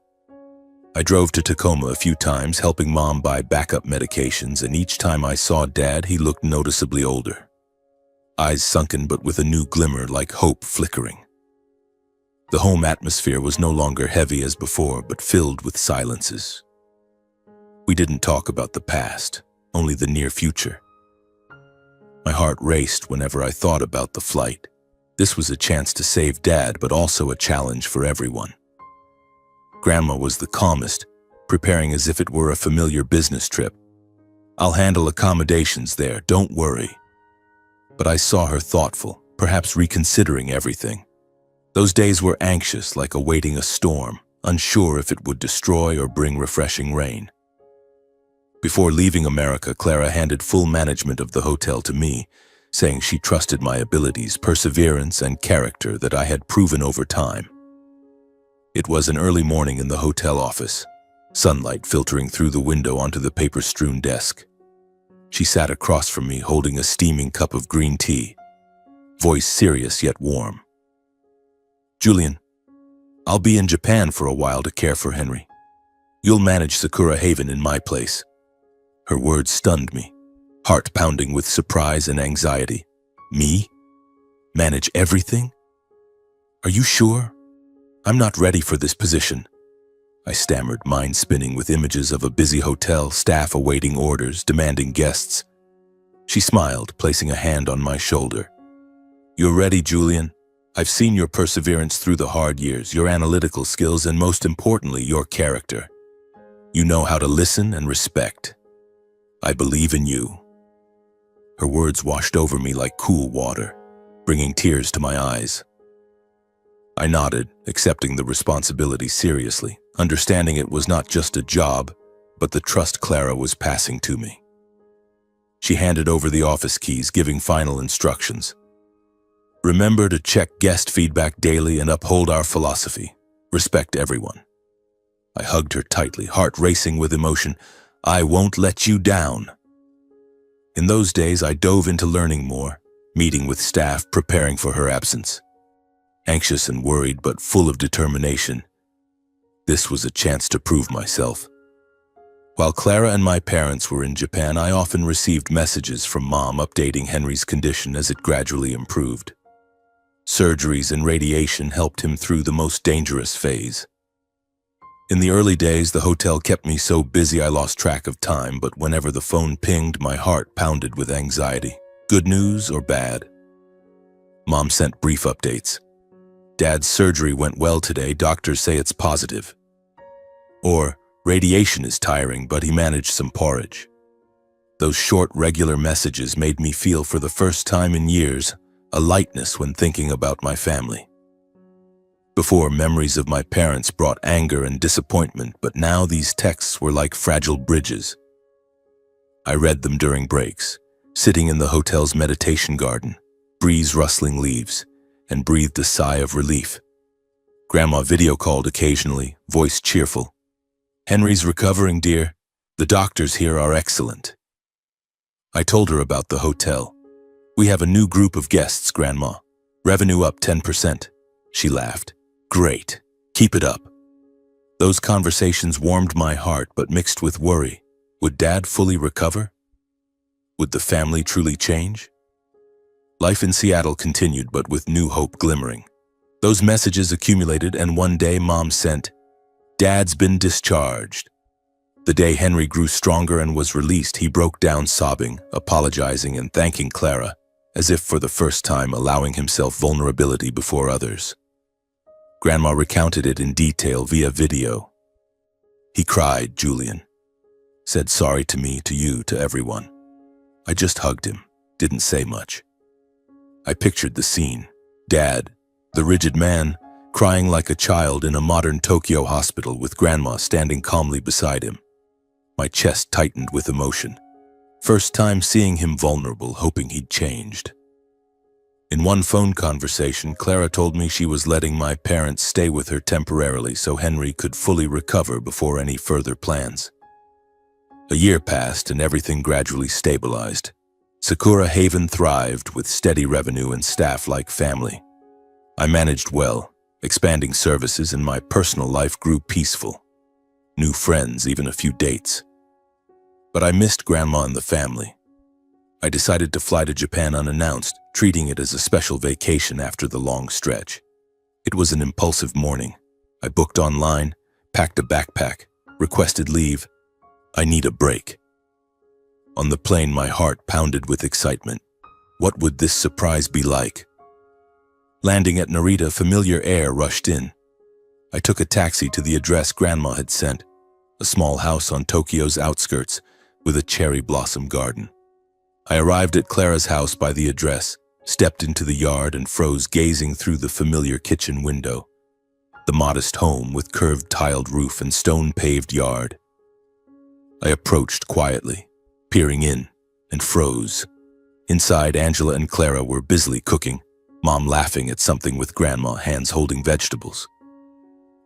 I drove to Tacoma a few times, helping Mom buy backup medications, and each time I saw Dad, he looked noticeably older. Eyes sunken but with a new glimmer, like hope flickering. The home atmosphere was no longer heavy as before, but filled with silences. We didn't talk about the past, only the near future. My heart raced whenever I thought about the flight. This was a chance to save Dad, but also a challenge for everyone. Grandma was the calmest, preparing as if it were a familiar business trip. I'll handle accommodations there, don't worry. But I saw her thoughtful, perhaps reconsidering everything. Those days were anxious, like awaiting a storm, unsure if it would destroy or bring refreshing rain. Before leaving America, Clara handed full management of the hotel to me, saying she trusted my abilities, perseverance, and character that I had proven over time. It was an early morning in the hotel office, sunlight filtering through the window onto the paper-strewn desk. She sat across from me, holding a steaming cup of green tea, voice serious yet warm. Julian, I'll be in Japan for a while to care for Henry. You'll manage Sakura Haven in my place. Her words stunned me, heart pounding with surprise and anxiety. Me? Manage everything? Are you sure? I'm not ready for this position. I stammered, mind spinning with images of a busy hotel, staff awaiting orders, demanding guests. She smiled, placing a hand on my shoulder. You're ready, Julian. I've seen your perseverance through the hard years, your analytical skills, and most importantly, your character. You know how to listen and respect. I believe in you. Her words washed over me like cool water, bringing tears to my eyes. I nodded, accepting the responsibility seriously, understanding it was not just a job, but the trust Clara was passing to me. She handed over the office keys, giving final instructions. Remember to check guest feedback daily and uphold our philosophy. Respect everyone. I hugged her tightly, heart racing with emotion. I won't let you down. In those days, I dove into learning more, meeting with staff, preparing for her absence. Anxious and worried, but full of determination. This was a chance to prove myself. While Clara and my parents were in Japan, I often received messages from Mom updating Henry's condition as it gradually improved. Surgeries and radiation helped him through the most dangerous phase. In the early days, the hotel kept me so busy I lost track of time, but whenever the phone pinged, my heart pounded with anxiety. Good news or bad? Mom sent brief updates. Dad's surgery went well today, doctors say it's positive. Or, radiation is tiring, but he managed some porridge. Those short, regular messages made me feel for the first time in years a lightness when thinking about my family. Before, memories of my parents brought anger and disappointment, but now these texts were like fragile bridges. I read them during breaks, sitting in the hotel's meditation garden, breeze rustling leaves, and breathed a sigh of relief. Grandma video called occasionally, voice cheerful. Henry's recovering, dear. The doctors here are excellent. I told her about the hotel. We have a new group of guests, Grandma. Revenue up 10%. She laughed. Great. Keep it up. Those conversations warmed my heart, but mixed with worry. Would Dad fully recover? Would the family truly change? Life in Seattle continued, but with new hope glimmering. Those messages accumulated, and one day Mom sent, Dad's been discharged. The day Henry grew stronger and was released, he broke down sobbing, apologizing and thanking Clara, as if for the first time allowing himself vulnerability before others. Grandma recounted it in detail via video. He cried, Julian. Said sorry to me, to you, to everyone. I just hugged him, didn't say much. I pictured the scene. Dad, the rigid man, crying like a child in a modern Tokyo hospital with Grandma standing calmly beside him. My chest tightened with emotion. First time seeing him vulnerable, hoping he'd changed. In one phone conversation, Clara told me she was letting my parents stay with her temporarily so Henry could fully recover before any further plans. A year passed and everything gradually stabilized. Sakura Haven thrived with steady revenue and staff like family. I managed well, expanding services, and my personal life grew peaceful. New friends, even a few dates. But I missed Grandma and the family. I decided to fly to Japan unannounced, treating it as a special vacation after the long stretch. It was an impulsive morning. I booked online, packed a backpack, requested leave. I need a break. On the plane, my heart pounded with excitement. What would this surprise be like? Landing at Narita, familiar air rushed in. I took a taxi to the address Grandma had sent, a small house on Tokyo's outskirts with a cherry blossom garden. I arrived at Clara's house by the address, stepped into the yard and froze gazing through the familiar kitchen window. The modest home with curved tiled roof and stone-paved yard. I approached quietly, peering in, and froze. Inside, Angela and Clara were busily cooking, Mom laughing at something with Grandma, hands holding vegetables.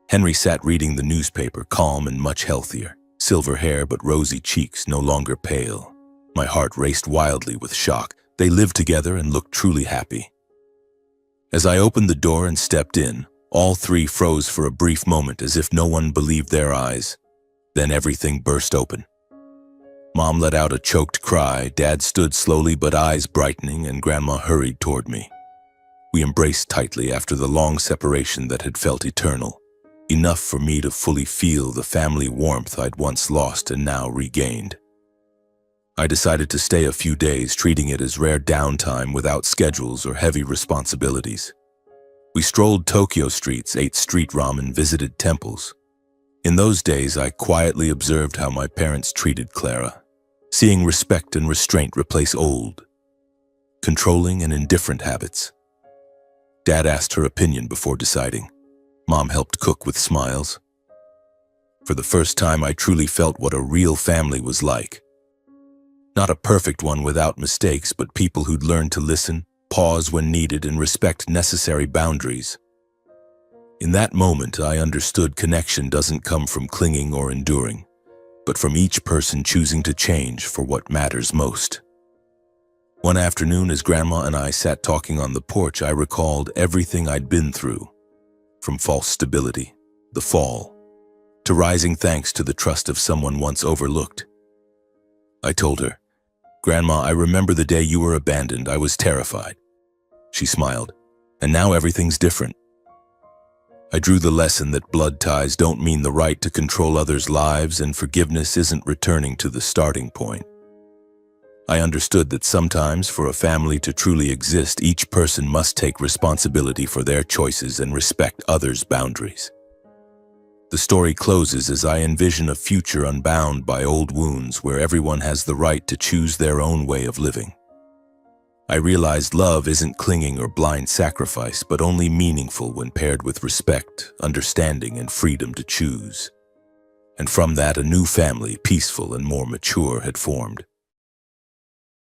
Henry sat reading the newspaper, calm and much healthier. Silver hair but rosy cheeks, no longer pale. My heart raced wildly with shock. They lived together and looked truly happy. As I opened the door and stepped in, all three froze for a brief moment as if no one believed their eyes. Then everything burst open. Mom let out a choked cry, Dad stood slowly but eyes brightening, and Grandma hurried toward me. We embraced tightly after the long separation that had felt eternal, enough for me to fully feel the family warmth I'd once lost and now regained. I decided to stay a few days, treating it as rare downtime without schedules or heavy responsibilities. We strolled Tokyo streets, ate street ramen, visited temples. In those days, I quietly observed how my parents treated Clara, seeing respect and restraint replace old, controlling and indifferent habits. Dad asked her opinion before deciding. Mom helped cook with smiles. For the first time, I truly felt what a real family was like. Not a perfect one without mistakes, but people who'd learned to listen, pause when needed, and respect necessary boundaries. In that moment, I understood connection doesn't come from clinging or enduring, but from each person choosing to change for what matters most. One afternoon, as Grandma and I sat talking on the porch, I recalled everything I'd been through, from false stability, the fall, to rising thanks to the trust of someone once overlooked. I told her, "Grandma, I remember the day you were abandoned. I was terrified." She smiled. "And now everything's different." I drew the lesson that blood ties don't mean the right to control others' lives, and forgiveness isn't returning to the starting point. I understood that sometimes, for a family to truly exist, each person must take responsibility for their choices and respect others' boundaries. The story closes as I envision a future unbound by old wounds where everyone has the right to choose their own way of living. I realized love isn't clinging or blind sacrifice, but only meaningful when paired with respect, understanding, and freedom to choose. And from that, a new family, peaceful and more mature, had formed.